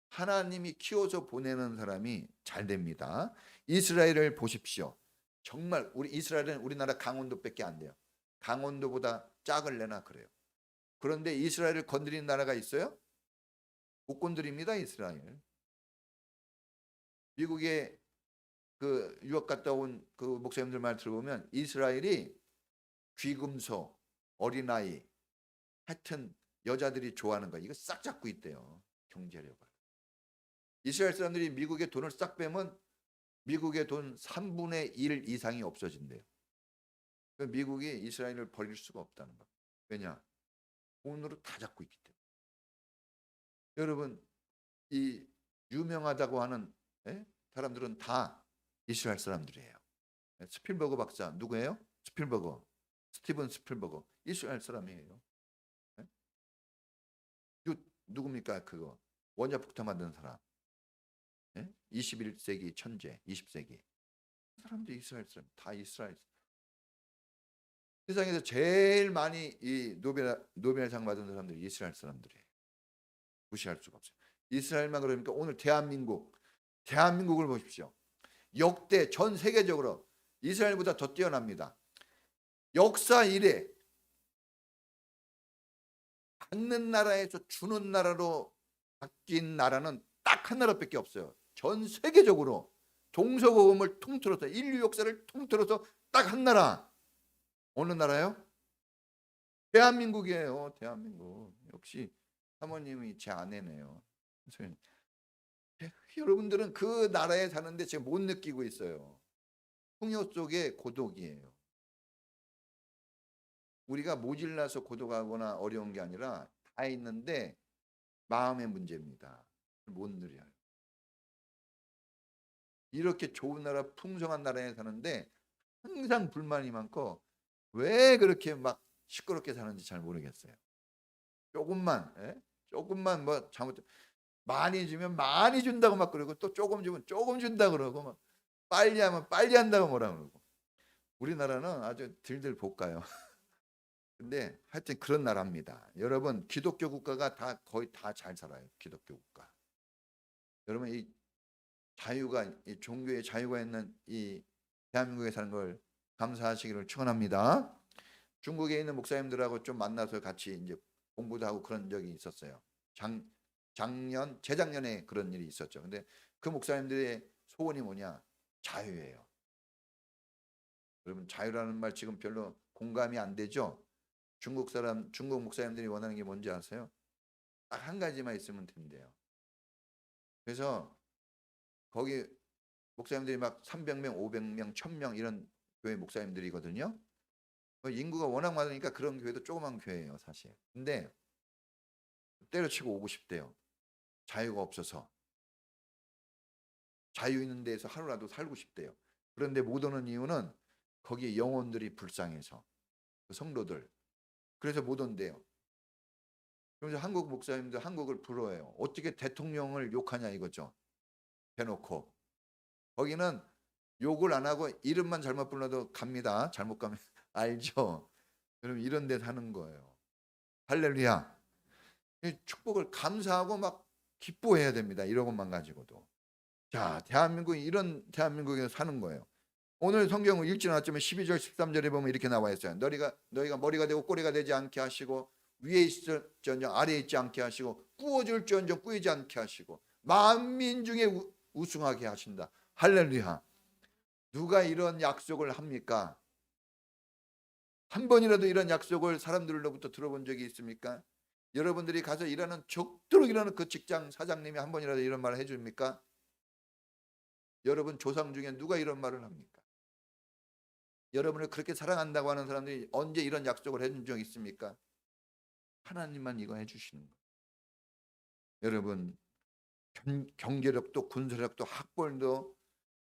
하나님이 키워서 보내는 사람이 잘 됩니다. 이스라엘을 보십시오. 정말 우리 이스라엘은 우리나라 강원도밖에 안 돼요. 강원도보다 작을래나 그래요. 그런데 이스라엘을 건드린 나라가 있어요? 못 건드립니다. 이스라엘. 미국에 그 유학 갔다 온 그 목사님들 말 들어보면 이스라엘이 귀금소, 어린아이, 하여튼 여자들이 좋아하는 거 이거 싹 잡고 있대요. 경제력을. 이스라엘 사람들이 미국의 돈을 싹 빼면 미국의 돈 3분의 1 이상이 없어진대요. 미국이 이스라엘을 버릴 수가 없다는 거예요. 왜냐? 돈으로 다 잡고 있기 때문에. 여러분, 이 유명하다고 하는 사람들은 다 이스라엘 사람들이에요. 스필버그 박사 누구예요? 스필버그. 스티븐 스필버그. 이스라엘 사람이에요. 누굽니까? 그거 원자폭탄 만든 사람. 21세기 천재, 20세기 사람도 이스라엘 사람, 다 이스라엘. 세상에서 제일 많이 이 노벨상 받은 사람들이 이스라엘 사람들이에요. 무시할 수가 없어요. 이스라엘만 그러니까 오늘 대한민국을 보십시오. 역대 전 세계적으로 이스라엘보다 더 뛰어납니다. 역사 이래 받는 나라에서 주는 나라로 바뀐 나라는 딱 한 나라밖에 없어요. 전 세계적으로 동서고금을 통틀어서 인류 역사를 통틀어서 딱 한 나라. 어느 나라요? 대한민국이에요. 대한민국. 역시 사모님이 제 아내네요. 여러분들은 그 나라에 사는데 지금 못 느끼고 있어요. 풍요 속의 고독이에요. 우리가 모질라서 고독하거나 어려운 게 아니라 다 있는데 마음의 문제입니다. 못 누려요. 이렇게 좋은 나라, 풍성한 나라에 사는데 항상 불만이 많고 왜 그렇게 막 시끄럽게 사는지 잘 모르겠어요. 조금만 뭐 잘못 많이 주면 많이 준다고 막 그러고 또 조금 주면 조금 준다 그러고 막 빨리 하면 빨리 한다고 뭐라 그러고. 우리나라는 아주 들들 볶아요. 근데 하여튼 그런 나라입니다. 여러분, 기독교 국가가 다 거의 다 잘 살아요. 기독교 국가. 여러분, 이 자유가, 이 종교의 자유가 있는 이 대한민국에 사는 걸 감사하시기를 축원합니다. 중국에 있는 목사님들하고 좀 만나서 같이 이제 공부도 하고 그런 적이 있었어요. 재작년에 그런 일이 있었죠. 근데 그 목사님들의 소원이 뭐냐? 자유예요. 여러분, 자유라는 말 지금 별로 공감이 안 되죠? 중국 목사님들이 원하는 게 뭔지 아세요? 딱 한 가지만 있으면 된대요. 그래서 거기 목사님들이 막 300명, 500명, 1000명 이런 교회 목사님들이거든요. 인구가 워낙 많으니까 그런 교회도 조그만 교회예요, 사실. 근데 때려치고 오고 싶대요. 자유가 없어서. 자유 있는 데에서 하루라도 살고 싶대요. 그런데 못 오는 이유는 거기에 영혼들이 불쌍해서. 그 성도들. 그래서 못 온대요. 그래서 한국 목사님들 한국을 부러워해요. 어떻게 대통령을 욕하냐 이거죠. 대놓고. 거기는 욕을 안 하고 이름만 잘못 불러도 갑니다. 잘못 가면 알죠. 그럼 이런 데 사는 거예요. 할렐루야. 이 축복을 감사하고 막 기뻐해야 됩니다. 이런 것만 가지고도. 자, 대한민국이 이런 대한민국에서 사는 거예요. 오늘 성경 읽지 않았지만 12절 13절에 보면 이렇게 나와 있어요. 너희가 머리가 되고 꼬리가 되지 않게 하시고 위에 있을지언정 아래에 있지 않게 하시고 꾸어질지언정 꾸이지 않게 하시고 만민 중에 우승하게 하신다. 할렐루야. 누가 이런 약속을 합니까? 한 번이라도 이런 약속을 사람들로부터 들어본 적이 있습니까? 여러분들이 가서 일하는 적도록 일하는 그 직장 사장님이 한 번이라도 이런 말을 해줍니까? 여러분 조상 중에 누가 이런 말을 합니까? 여러분을 그렇게 사랑한다고 하는 사람들이 언제 이런 약속을 해준 적 있습니까? 하나님만 이거 해주시는 거예요. 여러분 경제력도 군사력도 학벌도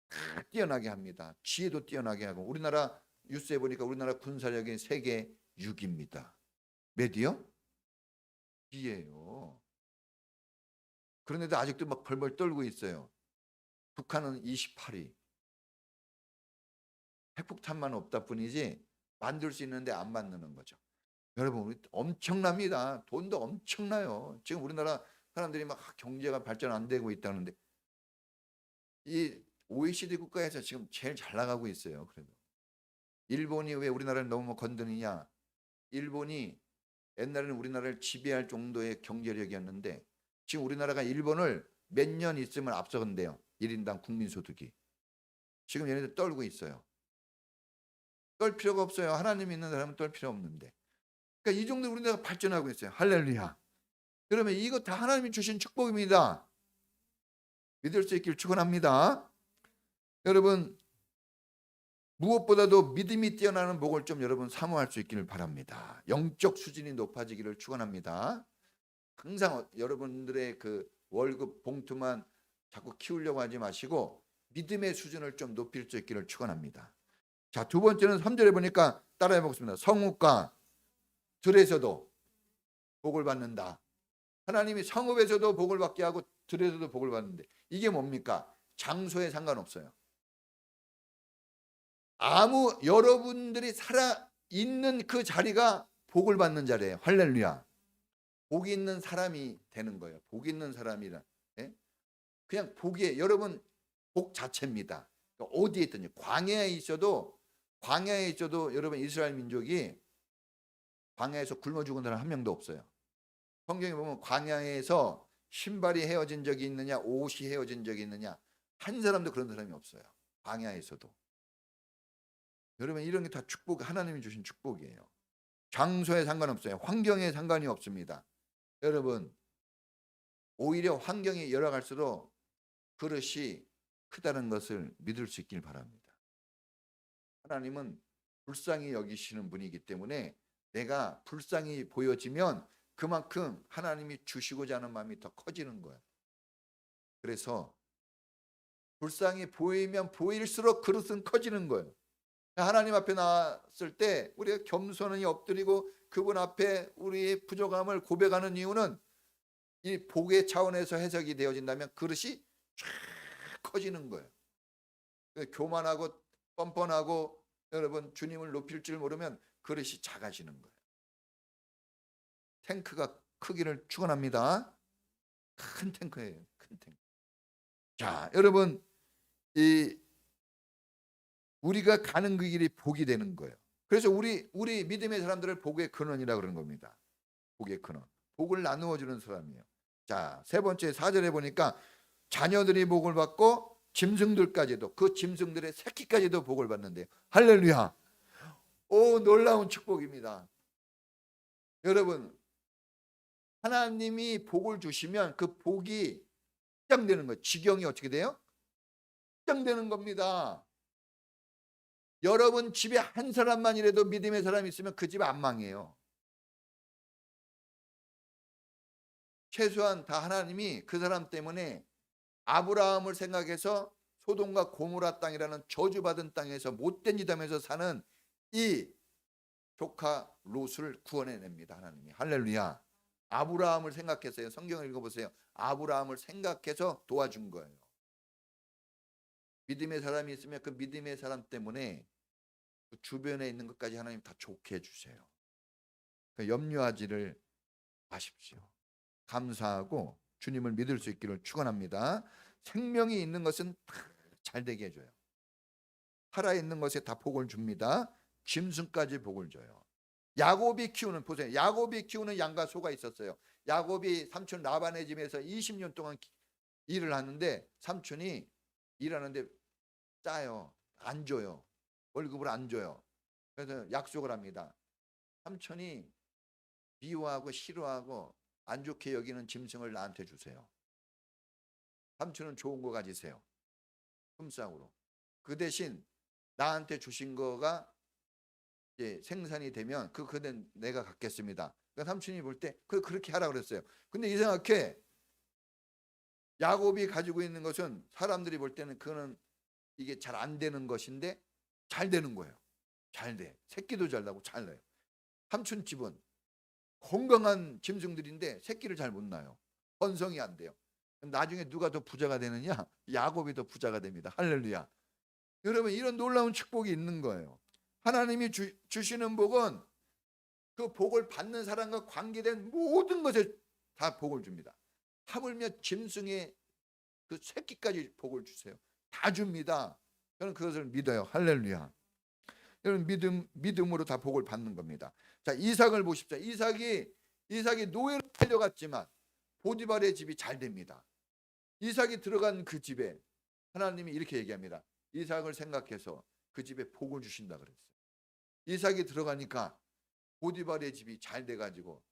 다 뛰어나게 합니다. 지혜도 뛰어나게 하고 우리나라 뉴스에 보니까 우리나라 군사력이 세계 6위입니다. 몇이요? 2예요. 그런데도 아직도 막 벌벌 떨고 있어요. 북한은 28위. 핵폭탄만 없다 뿐이지 만들 수 있는데 안 만드는 거죠. 여러분 우리 엄청납니다. 돈도 엄청나요. 지금 우리나라 사람들이 막 경제가 발전 안 되고 있다는데 이 OECD 국가에서 지금 제일 잘 나가고 있어요. 그래도 일본이 왜 우리나라를 너무 건드느냐? 일본이 옛날에는 우리나라를 지배할 정도의 경제력이었는데 지금 우리나라가 일본을 몇 년 있으면 앞서간대요. 1인당 국민소득이. 지금 얘네들 떨고 있어요. 떨 필요가 없어요. 하나님 있는 사람은 떨 필요 없는데. 그러니까 이 정도 우리나라가 발전하고 있어요. 할렐루야. 그러면 이거 다 하나님이 주신 축복입니다. 믿을 수 있길 축원합니다. 여러분 무엇보다도 믿음이 뛰어나는 복을 좀 여러분 사모할 수 있기를 바랍니다. 영적 수준이 높아지기를 축원합니다. 항상 여러분들의 그 월급 봉투만 자꾸 키우려고 하지 마시고 믿음의 수준을 좀 높일 수 있기를 축원합니다. 자, 두 번째는 3절에 보니까 따라해 보겠습니다. 성읍과 들에서도 복을 받는다. 하나님이 성읍에서도 복을 받게 하고 들에서도 복을 받는데 이게 뭡니까? 장소에 상관없어요. 여러분들이 살아 있는 그 자리가 복을 받는 자리예요. 할렐루야. 복 있는 사람이 되는 거예요. 복 있는 사람이라. 예? 그냥 복이 여러분 복 자체입니다. 어디에 있든지 광야에 있어도 여러분 이스라엘 민족이 광야에서 굶어 죽은 사람 한 명도 없어요. 성경에 보면 광야에서 신발이 헤어진 적이 있느냐, 옷이 헤어진 적이 있느냐, 한 사람도 그런 사람이 없어요. 광야에서도. 여러분 이런 게 다 축복, 하나님이 주신 축복이에요. 장소에 상관없어요. 환경에 상관이 없습니다. 여러분 오히려 환경이 열어갈수록 그릇이 크다는 것을 믿을 수 있길 바랍니다. 하나님은 불쌍히 여기시는 분이기 때문에 내가 불쌍히 보여지면 그만큼 하나님이 주시고자 하는 마음이 더 커지는 거예요. 그래서 불쌍히 보이면 보일수록 그릇은 커지는 거예요. 하나님 앞에 나왔을 때 우리가 겸손히 엎드리고 그분 앞에 우리의 부족함을 고백하는 이유는 이 복의 차원에서 해석이 되어진다면 그릇이 쫙 커지는 거예요. 교만하고 뻔뻔하고 여러분 주님을 높일 줄 모르면 그릇이 작아지는 거예요. 탱크가 크기를 축원합니다. 큰 탱크예요. 큰 탱크. 자, 여러분 우리가 가는 그 길이 복이 되는 거예요. 그래서 우리 믿음의 사람들을 복의 근원이라고 그러는 겁니다. 복의 근원. 복을 나누어 주는 사람이에요. 자, 세 번째 4절에 보니까 자녀들이 복을 받고 짐승들까지도 그 짐승들의 새끼까지도 복을 받는데요. 할렐루야. 오, 놀라운 축복입니다. 여러분 하나님이 복을 주시면 그 복이 확장되는 거예요. 지경이 어떻게 돼요? 확장되는 겁니다. 여러분 집에 한 사람만이라도 믿음의 사람이 있으면 그 집 안 망해요. 최소한 다 하나님이 그 사람 때문에 아브라함을 생각해서 소돔과 고모라 땅이라는 저주받은 땅에서 못된 짓 하면서 사는 이 조카 롯을 구원해냅니다. 하나님이. 할렐루야. 아브라함을 생각해서요. 성경을 읽어보세요. 아브라함을 생각해서 도와준 거예요. 믿음의 사람이 있으면 그 믿음의 사람 때문에 그 주변에 있는 것까지 하나님 다 좋게 해주세요. 그러니까 염려하지를 마십시오. 감사하고 주님을 믿을 수 있기를 축원합니다. 생명이 있는 것은 다 잘 되게 해줘요. 살아있는 것에 다 복을 줍니다. 짐승까지 복을 줘요. 야곱이 키우는, 보세요. 야곱이 키우는 양과 소가 있었어요. 야곱이 삼촌 라반의 집에서 20년 동안 일을 하는데 삼촌이 일하는데 짜요. 안 줘요. 월급을 안 줘요. 그래서 약속을 합니다. 삼촌이 미워하고 싫어하고 안 좋게 여기는 짐승을 나한테 주세요. 삼촌은 좋은 거 가지세요. 품삯으로. 그 대신 나한테 주신 거가 이제 생산이 되면 그는 내가 갖겠습니다. 그러니까 삼촌이 볼 때 그렇게 하라 그랬어요. 근데 이상하게 야곱이 가지고 있는 것은 사람들이 볼 때는 그는 이게 잘 안 되는 것인데 잘 되는 거예요. 잘 돼. 새끼도 잘 나고 잘 나요. 삼촌 집은 건강한 짐승들인데 새끼를 잘 못 낳아요. 번성이 안 돼요. 나중에 누가 더 부자가 되느냐? 야곱이 더 부자가 됩니다. 할렐루야. 여러분, 이런 놀라운 축복이 있는 거예요. 하나님이 주시는 복은 그 복을 받는 사람과 관계된 모든 것에 다 복을 줍니다. 하물며 짐승의 그 새끼까지 복을 주세요. 다 줍니다. 저는 그것을 믿어요. 할렐루야. 여러분, 믿음으로 다 복을 받는 겁니다. 자, 이삭을 보십시오. 이삭이 노예로 팔려갔지만 보디발의 집이 잘 됩니다. 이삭이 들어간 그 집에 하나님이 이렇게 얘기합니다. 이삭을 생각해서 그 집에 복을 주신다 그랬어요. 이삭이 들어가니까 보디발의 집이 잘 돼가지고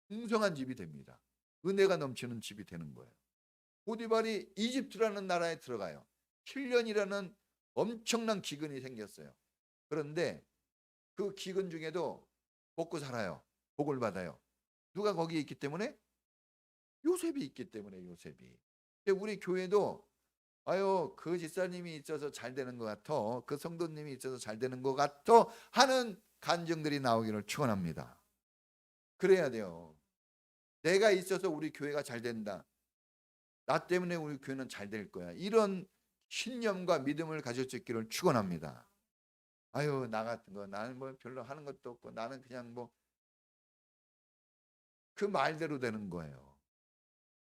풍성한 집이 됩니다. 은혜가 넘치는 집이 되는 거예요. 보디발이 이집트라는 나라에 들어가요. 7년이라는 엄청난 기근이 생겼어요. 그런데 그 기근 중에도 먹고 살아요. 복을 받아요. 누가 거기에 있기 때문에? 요셉이 있기 때문에. 요셉이. 우리 교회도 그 집사님이 있어서 잘 되는 것 같아, 그 성도님이 있어서 잘 되는 것 같아 하는 간증들이 나오기를 축원합니다. 그래야 돼요. 내가 있어서 우리 교회가 잘 된다, 나 때문에 우리 교회는 잘 될 거야, 이런 신념과 믿음을 가질 수 있기를 축원합니다. 나 같은 거 나는 뭐 별로 하는 것도 없고 나는 그냥 뭐, 그 말대로 되는 거예요.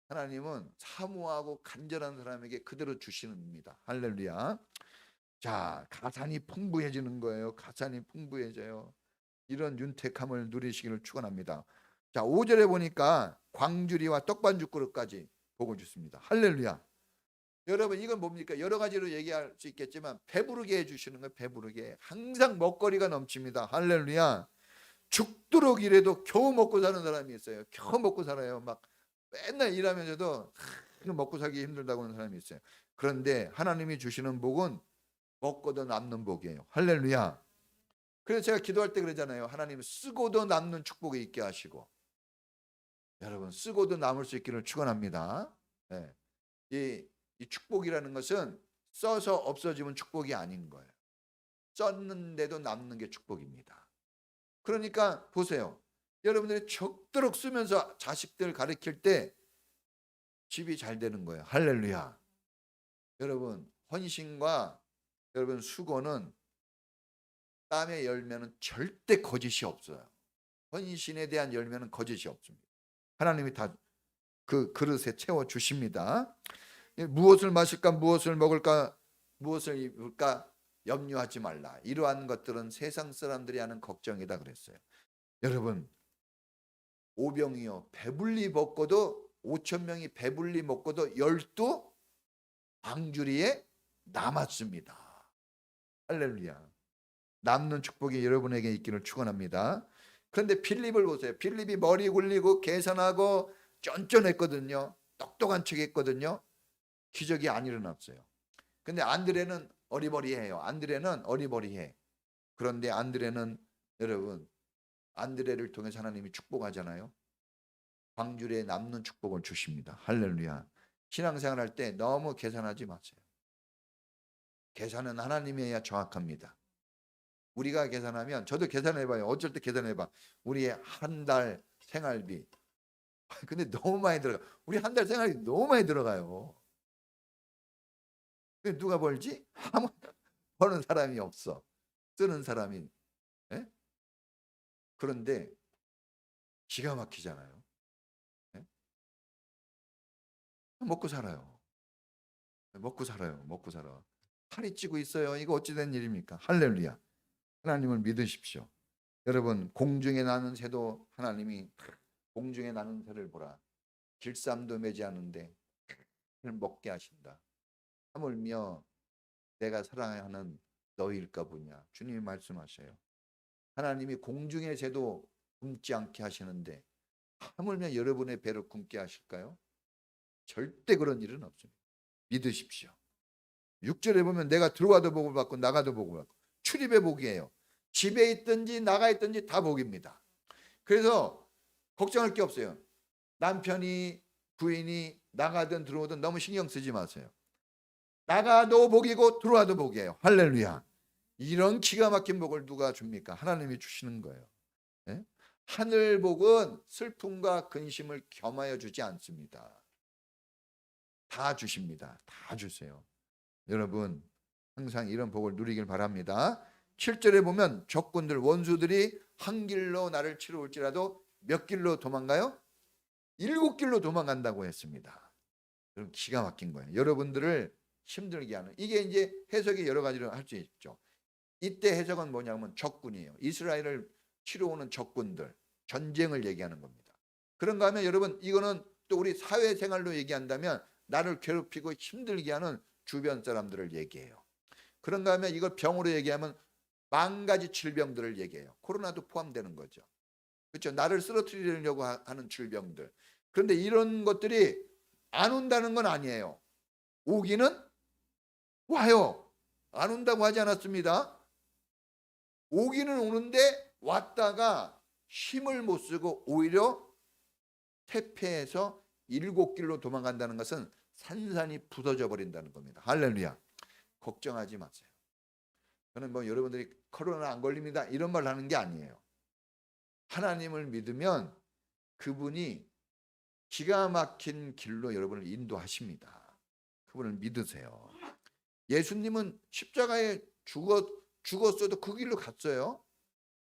하나님은 사모하고 간절한 사람에게 그대로 주시는 겁니다. 할렐루야. 자, 가산이 풍부해지는 거예요. 가산이 풍부해져요. 이런 윤택함을 누리시기를 축원합니다. 자, 5절에 보니까 광주리와 떡반죽 그릇까지 복을 주십니다. 할렐루야. 여러분, 이건 뭡니까? 여러 가지로 얘기할 수 있겠지만 배부르게 해주시는 거예요. 배부르게. 항상 먹거리가 넘칩니다. 할렐루야. 죽도록 일해도 겨우 먹고 사는 사람이 있어요. 겨우 먹고 살아요. 막 맨날 일하면서도 먹고 살기 힘들다고 하는 사람이 있어요. 그런데 하나님이 주시는 복은 먹고도 남는 복이에요. 할렐루야. 그래서 제가 기도할 때 그러잖아요. 하나님, 쓰고도 남는 축복이 있게 하시고. 여러분, 쓰고도 남을 수 있기를 축원합니다. 네. 이 축복이라는 것은 써서 없어지면 축복이 아닌 거예요. 썼는데도 남는 게 축복입니다. 그러니까 보세요. 여러분들이 적도록 쓰면서 자식들 가르칠 때 집이 잘 되는 거예요. 할렐루야. 여러분, 헌신과 여러분 수고는 땀의 열매는 절대 거짓이 없어요. 헌신에 대한 열매는 거짓이 없습니다. 하나님이 다 그 그릇에 채워 주십니다. 무엇을 마실까, 무엇을 먹을까, 무엇을 입을까 염려하지 말라. 이러한 것들은 세상 사람들이 하는 걱정이다 그랬어요. 여러분, 오병이요, 배불리 먹고도 5천 명이 배불리 먹고도 12 방주리에 남았습니다. 할렐루야. 남는 축복이 여러분에게 있기를 축원합니다. 그런데 빌립을 보세요. 빌립이 머리 굴리고 계산하고 쫀쫀했거든요. 똑똑한 척했거든요. 기적이 안 일어났어요. 근데 안드레는 어리버리해요. 안드레는 어리버리해. 그런데 안드레는, 여러분, 안드레를 통해서 하나님이 축복하잖아요. 광주리에 남는 축복을 주십니다. 할렐루야. 신앙생활 할 때 너무 계산하지 마세요. 계산은 하나님이 해야 정확합니다. 우리가 계산하면, 저도 계산해봐요. 어쩔 때 계산해봐. 우리의 한 달 생활비. 근데 너무 많이 들어가. 우리 한 달 생활비 너무 많이 들어가요. 근데 누가 벌지? 아무도 버는 사람이 없어. 쓰는 사람이. 예? 그런데 기가 막히잖아요. 예? 먹고 살아요. 먹고 살아요. 먹고 살아. 살이 찌고 있어요. 이거 어찌 된 일입니까? 할렐루야. 하나님을 믿으십시오. 여러분, 공중에 나는 새도 하나님이 공중에 나는 새를 보라. 길쌈도 매지 않는데 그를 먹게 하신다. 하물며 내가 사랑하는 너희일까 보냐. 주님이 말씀하셔요. 하나님이 공중의 새도 굶지 않게 하시는데 하물며 여러분의 배를 굶게 하실까요? 절대 그런 일은 없습니다. 믿으십시오. 6절에 보면 내가 들어와도 복을 받고 나가도 복을 받고 출입의 복이에요. 집에 있든지 나가 있든지 다 복입니다. 그래서 걱정할 게 없어요. 남편이 부인이 나가든 들어오든 너무 신경 쓰지 마세요. 나가도 복이고 들어와도 복이에요. 할렐루야. 이런 기가 막힌 복을 누가 줍니까? 하나님이 주시는 거예요. 예? 하늘 복은 슬픔과 근심을 겸하여 주지 않습니다. 다 주십니다. 다 주세요. 여러분 항상 이런 복을 누리길 바랍니다. 7절에 보면 적군들 원수들이 한 길로 나를 치러 올지라도 몇 길로 도망가요? 7길로 도망간다고 했습니다. 여러분 기가 막힌 거예요. 여러분들을 힘들게 하는 이게 이제 해석이 여러 가지로 할 수 있죠. 이때 해석은 뭐냐면 적군이에요. 이스라엘을 치러 오는 적군들, 전쟁을 얘기하는 겁니다. 그런가 하면 여러분 이거는 또 우리 사회생활로 얘기한다면 나를 괴롭히고 힘들게 하는 주변 사람들을 얘기해요. 그런가 하면 이걸 병으로 얘기하면 만 가지 질병들을 얘기해요. 코로나도 포함되는 거죠. 그렇죠? 나를 쓰러뜨리려고 하는 질병들. 그런데 이런 것들이 안 온다는 건 아니에요. 오기는 와요. 안 온다고 하지 않았습니다. 오기는 오는데 왔다가 힘을 못 쓰고 오히려 퇴폐해서 7길로 도망간다는 것은 산산이 부서져 버린다는 겁니다. 할렐루야. 걱정하지 마세요. 저는 뭐 여러분들이 코로나 안 걸립니다 이런 말 하는 게 아니에요. 하나님을 믿으면 그분이 기가 막힌 길로 여러분을 인도하십니다. 그분을 믿으세요. 예수님은 십자가에 죽었어도 그 길로 갔어요.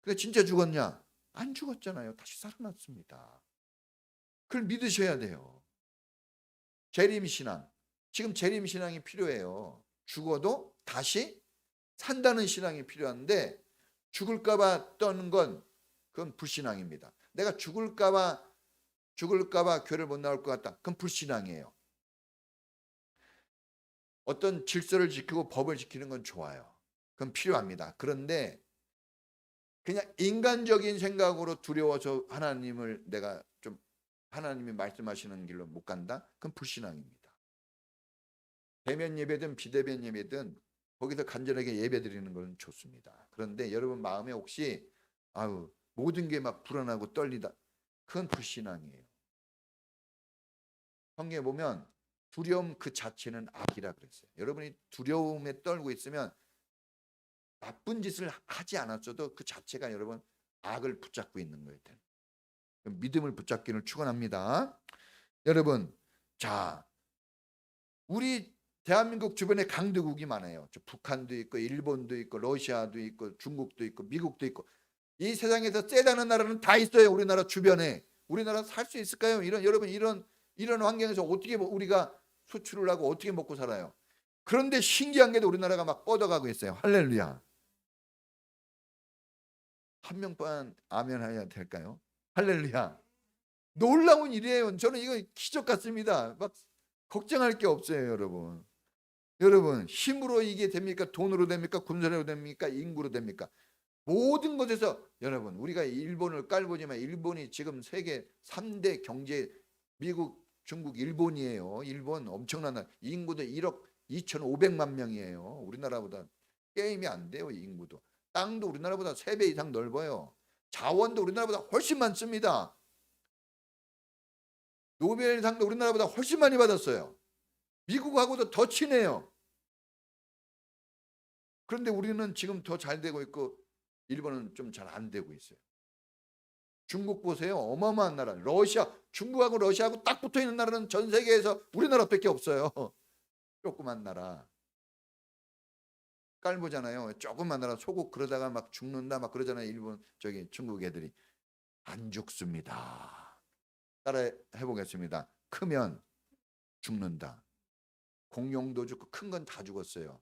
근데 진짜 죽었냐? 안 죽었잖아요. 다시 살아났습니다. 그걸 믿으셔야 돼요. 재림신앙. 지금 재림신앙이 필요해요. 죽어도 다시 산다는 신앙이 필요한데 죽을까 봐 떠는 건 그건 불신앙입니다. 내가 죽을까 봐 교회를 못 나올 것 같다. 그건 불신앙이에요. 어떤 질서를 지키고 법을 지키는 건 좋아요. 그건 필요합니다. 그런데 그냥 인간적인 생각으로 두려워서 하나님을 내가 좀 하나님이 말씀하시는 길로 못 간다? 그건 불신앙입니다. 대면 예배든 비대면 예배든 거기서 간절하게 예배 드리는 건 좋습니다. 그런데 여러분 마음에 혹시 모든 게 막 불안하고 떨리다. 그건 불신앙이에요. 성경에 보면 두려움 그 자체는 악이라 그랬어요. 여러분이 두려움에 떨고 있으면 나쁜 짓을 하지 않았어도 그 자체가 여러분 악을 붙잡고 있는 거예요. 믿음을 붙잡기를 축원합니다. 여러분, 자, 우리 대한민국 주변에 강대국이 많아요. 북한도 있고 일본도 있고 러시아도 있고 중국도 있고 미국도 있고 이 세상에서 세다는 나라는 다 있어요. 우리나라 주변에. 우리나라 살 수 있을까요? 여러분 이런 환경에서 어떻게 우리가 수출을 하고 어떻게 먹고 살아요? 그런데 신기한 게도 우리나라가 막 뻗어가고 있어요. 할렐루야. 한 명만 아멘 해야 될까요? 할렐루야. 놀라운 일이에요. 저는 이거 기적 같습니다. 막 걱정할 게 없어요, 여러분. 여러분, 힘으로 이게 됩니까? 돈으로 됩니까? 군사력으로 됩니까? 인구로 됩니까? 모든 것에서 여러분, 우리가 일본을 깔보지만 일본이 지금 세계 3대 경제 미국, 중국, 일본이에요. 일본 엄청난 나라. 인구도 1억 2,500만 명이에요. 우리나라보다 게임이 안 돼요, 인구도. 땅도 우리나라보다 3배 이상 넓어요. 자원도 우리나라보다 훨씬 많습니다. 노벨상도 우리나라보다 훨씬 많이 받았어요. 미국하고도 더 친해요. 그런데 우리는 지금 더 잘 되고 있고 일본은 좀 잘 안 되고 있어요. 중국 보세요. 어마어마한 나라. 러시아, 중국하고 러시아하고 딱 붙어 있는 나라는 전 세계에서 우리나라밖에 없어요. 조그만 나라. 깔보잖아요. 조그만 나라 소국 그러다가 막 죽는다 막 그러잖아요. 일본 중국 애들이 안 죽습니다. 따라 해보겠습니다. 크면 죽는다. 공룡도 죽고 큰 건 다 죽었어요.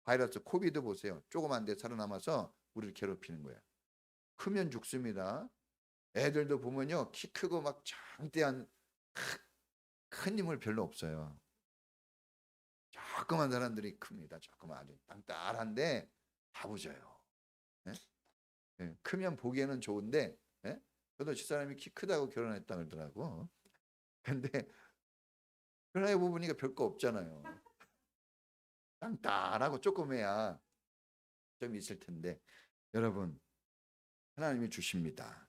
바이러스 코비드 보세요. 조그만데 살아남아서 우리를 괴롭히는 거예요. 크면 죽습니다. 애들도 보면요, 키 크고 막 장대한 큰 힘을 별로 없어요. 조그만 사람들이 큽니다. 조그만 아주 땅땅한데 다 부져요. 예? 예, 크면 보기에는 좋은데, 예? 저도 집사람이 키 크다고 결혼했다 그러더라고. 근데 결혼해 보니까 별거 없잖아요. 땅땅하고 조그매야 좀 있을 텐데, 여러분, 하나님이 주십니다.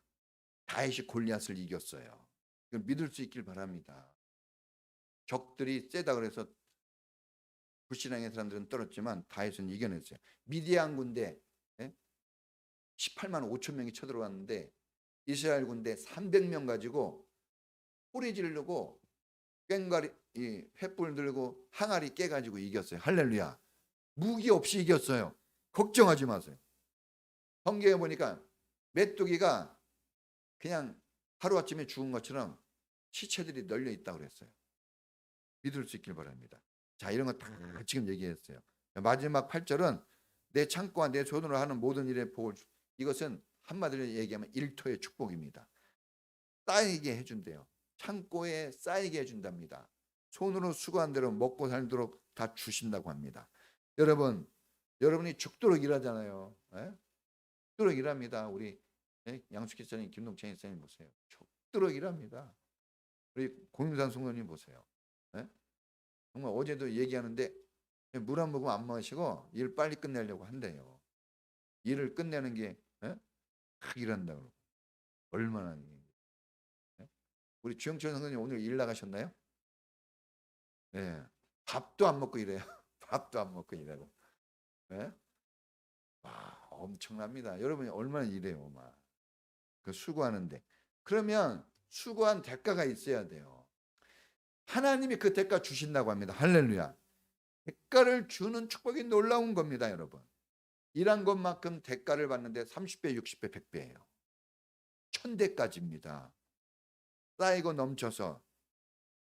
다윗이 골리앗을 이겼어요. 이걸 믿을 수 있길 바랍니다. 적들이 세다 그래서 불신앙의 사람들은 떨었지만 다윗은 이겨냈어요. 미디안 군대 18만 5천 명이 쳐들어왔는데 이스라엘 군대 300명 가지고 소리 지르고 꽹과리 이 횃불 들고 항아리 깨가지고 이겼어요. 할렐루야. 무기 없이 이겼어요. 걱정하지 마세요. 성경에 보니까 메뚜기가 그냥 하루아침에 죽은 것처럼 시체들이 널려 있다고 그랬어요. 믿을 수 있길 바랍니다. 자, 이런 거 다 지금 얘기했어요. 마지막 8절은 내 창고와 내 손으로 하는 모든 일에 복을 이것은 한마디로 얘기하면 일터의 축복입니다. 쌓이게 해준대요. 창고에 쌓이게 해준답니다. 손으로 수고한 대로 먹고 살도록 다 주신다고 합니다. 여러분이 죽도록 일하잖아요. 예? 죽도록 일합니다. 우리 양숙 기사님, 김동찬 기사님 보세요. 죽도록 일합니다. 우리 고윤산 성도님 보세요. 예? 정말 어제도 얘기하는데 물 한 모금 안 마시고 일 빨리 끝내려고 한대요. 일을 끝내는 게 막 일한다고. 얼마나 우리 주영철 선생님 오늘 일 나가셨나요? 네. 밥도 안 먹고 일해요. 밥도 안 먹고 일하고. 네? 와, 엄청납니다. 여러분이 얼마나 일해요, 막. 그 수고하는데. 그러면 수고한 대가가 있어야 돼요. 하나님이 그 대가 주신다고 합니다. 할렐루야. 대가를 주는 축복이 놀라운 겁니다, 여러분. 일한 것만큼 대가를 받는데 30배, 60배, 100배예요. 1000대까지입니다. 쌓이고 넘쳐서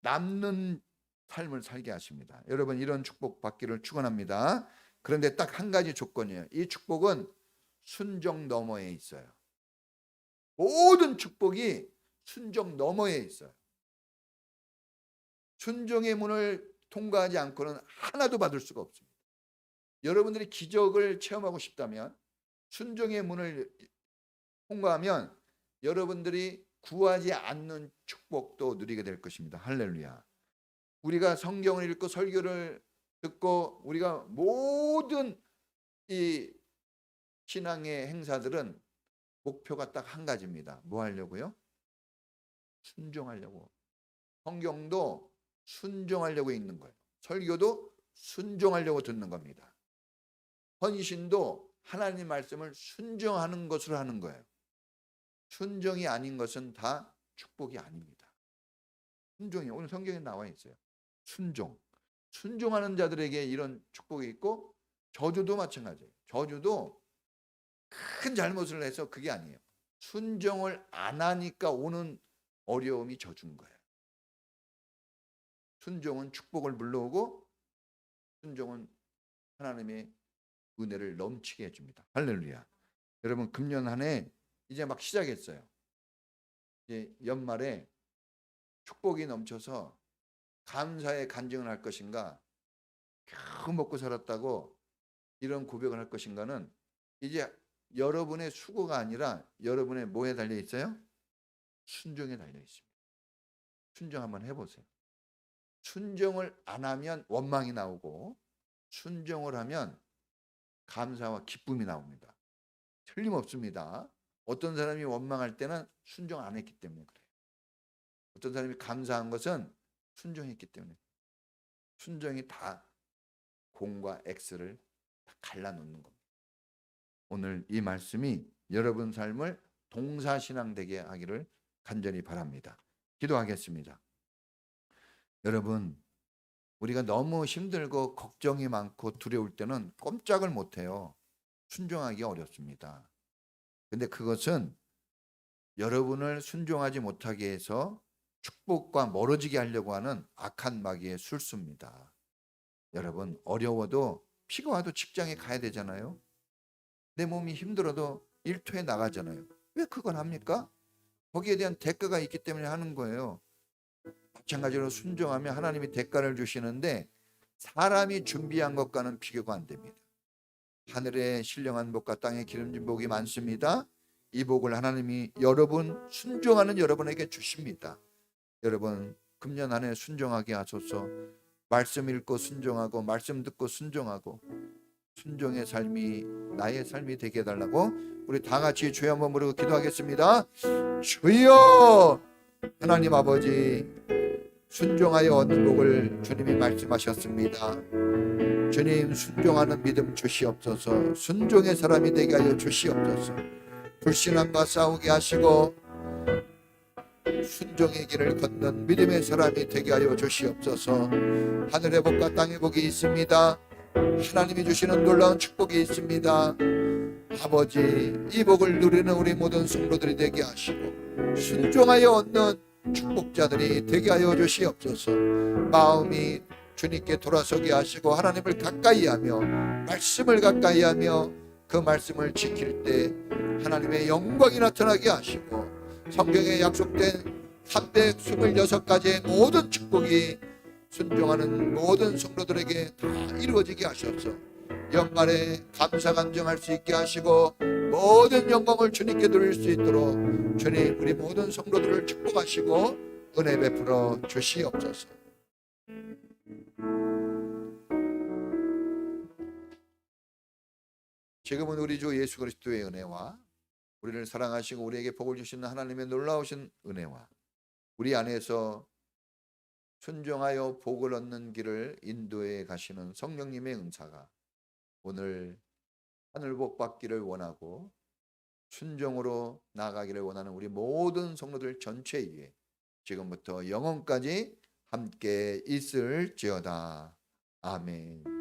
남는 삶을 살게 하십니다. 여러분, 이런 축복 받기를 축원합니다. 그런데 딱 한 가지 조건이에요. 이 축복은 순종 너머에 있어요. 모든 축복이 순종 너머에 있어요. 순종의 문을 통과하지 않고는 하나도 받을 수가 없습니다. 여러분들이 기적을 체험하고 싶다면 순종의 문을 통과하면 여러분들이 구하지 않는 축복도 누리게 될 것입니다. 할렐루야. 우리가 성경을 읽고 설교를 듣고 우리가 모든 이 신앙의 행사들은 목표가 딱 한 가지입니다. 뭐 하려고요? 순종하려고. 성경도 순종하려고 읽는 거예요. 설교도 순종하려고 듣는 겁니다. 헌신도 하나님 말씀을 순종하는 것으로 하는 거예요. 순종이 아닌 것은 다 축복이 아닙니다. 순종이 오늘 성경에 나와 있어요. 순종하는 자들에게 이런 축복이 있고 저주도 마찬가지예요. 저주도 큰 잘못을 해서 그게 아니에요. 순종을 안 하니까 오는 어려움이 저주인 거예요. 순종은 축복을 불러오고 순종은 하나님의 은혜를 넘치게 해줍니다. 할렐루야. 여러분, 금년 한 해 이제 막 시작했어요. 이제 연말에 축복이 넘쳐서 감사의 간증을 할 것인가, 겨우 먹고 살았다고 이런 고백을 할 것인가는 이제 여러분의 수고가 아니라 여러분의 뭐에 달려 있어요? 순종에 달려 있습니다. 순종 한번 해보세요. 순종을 안 하면 원망이 나오고 순종을 하면 감사와 기쁨이 나옵니다. 틀림없습니다. 어떤 사람이 원망할 때는 순종 안 했기 때문에 그래요. 어떤 사람이 감사한 것은 순종했기 때문에. 순종이 다 공과 X를 다 갈라놓는 겁니다. 오늘 이 말씀이 여러분 삶을 동사신앙 되게 하기를 간절히 바랍니다. 기도하겠습니다. 여러분, 우리가 너무 힘들고 걱정이 많고 두려울 때는 꼼짝을 못해요. 순종하기 어렵습니다. 근데 그것은 여러분을 순종하지 못하게 해서 축복과 멀어지게 하려고 하는 악한 마귀의 술수입니다. 여러분, 어려워도 비가 와도 직장에 가야 되잖아요. 내 몸이 힘들어도 일터에 나가잖아요. 왜 그걸 합니까? 거기에 대한 대가가 있기 때문에 하는 거예요. 마찬가지로 순종하면 하나님이 대가를 주시는데 사람이 준비한 것과는 비교가 안 됩니다. 하늘에 신령한 복과 땅에 기름진 복이 많습니다. 이 복을 하나님이 여러분 순종하는 여러분에게 주십니다. 여러분, 금년 한 해 순종하게 하소서. 말씀 읽고 순종하고 말씀 듣고 순종하고 순종의 삶이 나의 삶이 되게 해달라고 우리 다 같이 주여 한번 부르고 기도하겠습니다. 주여, 하나님 아버지, 순종하여 얻는 복을 주님이 말씀하셨습니다. 주님, 순종하는 믿음 주시옵소서. 순종의 사람이 되게 하여 주시옵소서. 불신함과 싸우게 하시고 순종의 길을 걷는 믿음의 사람이 되게 하여 주시옵소서. 하늘의 복과 땅의 복이 있습니다. 하나님이 주시는 놀라운 축복이 있습니다. 아버지, 이 복을 누리는 우리 모든 성도들이 되게 하시고 순종하여 얻는 축복자들이 되게 하여 주시옵소서. 마음이 주님께 돌아서게 하시고 하나님을 가까이 하며 말씀을 가까이 하며 그 말씀을 지킬 때 하나님의 영광이 나타나게 하시고 성경에 약속된 326가지의 모든 축복이 순종하는 모든 성도들에게 다 이루어지게 하셔서 연말에 감사 감정할 수 있게 하시고 모든 영광을 주님께 드릴 수 있도록 주님, 우리 모든 성도들을 축복하시고 은혜 베풀어 주시옵소서. 지금은 우리 주 예수 그리스도의 은혜와 우리를 사랑하시고 우리에게 복을 주시는 하나님의 놀라우신 은혜와 우리 안에서 순종하여 복을 얻는 길을 인도해 가시는 성령님의 은사가 오늘 하늘 복 받기를 원하고 순종으로 나아가기를 원하는 우리 모든 성도들 전체 위에 지금부터 영원까지 함께 있을지어다. 아멘.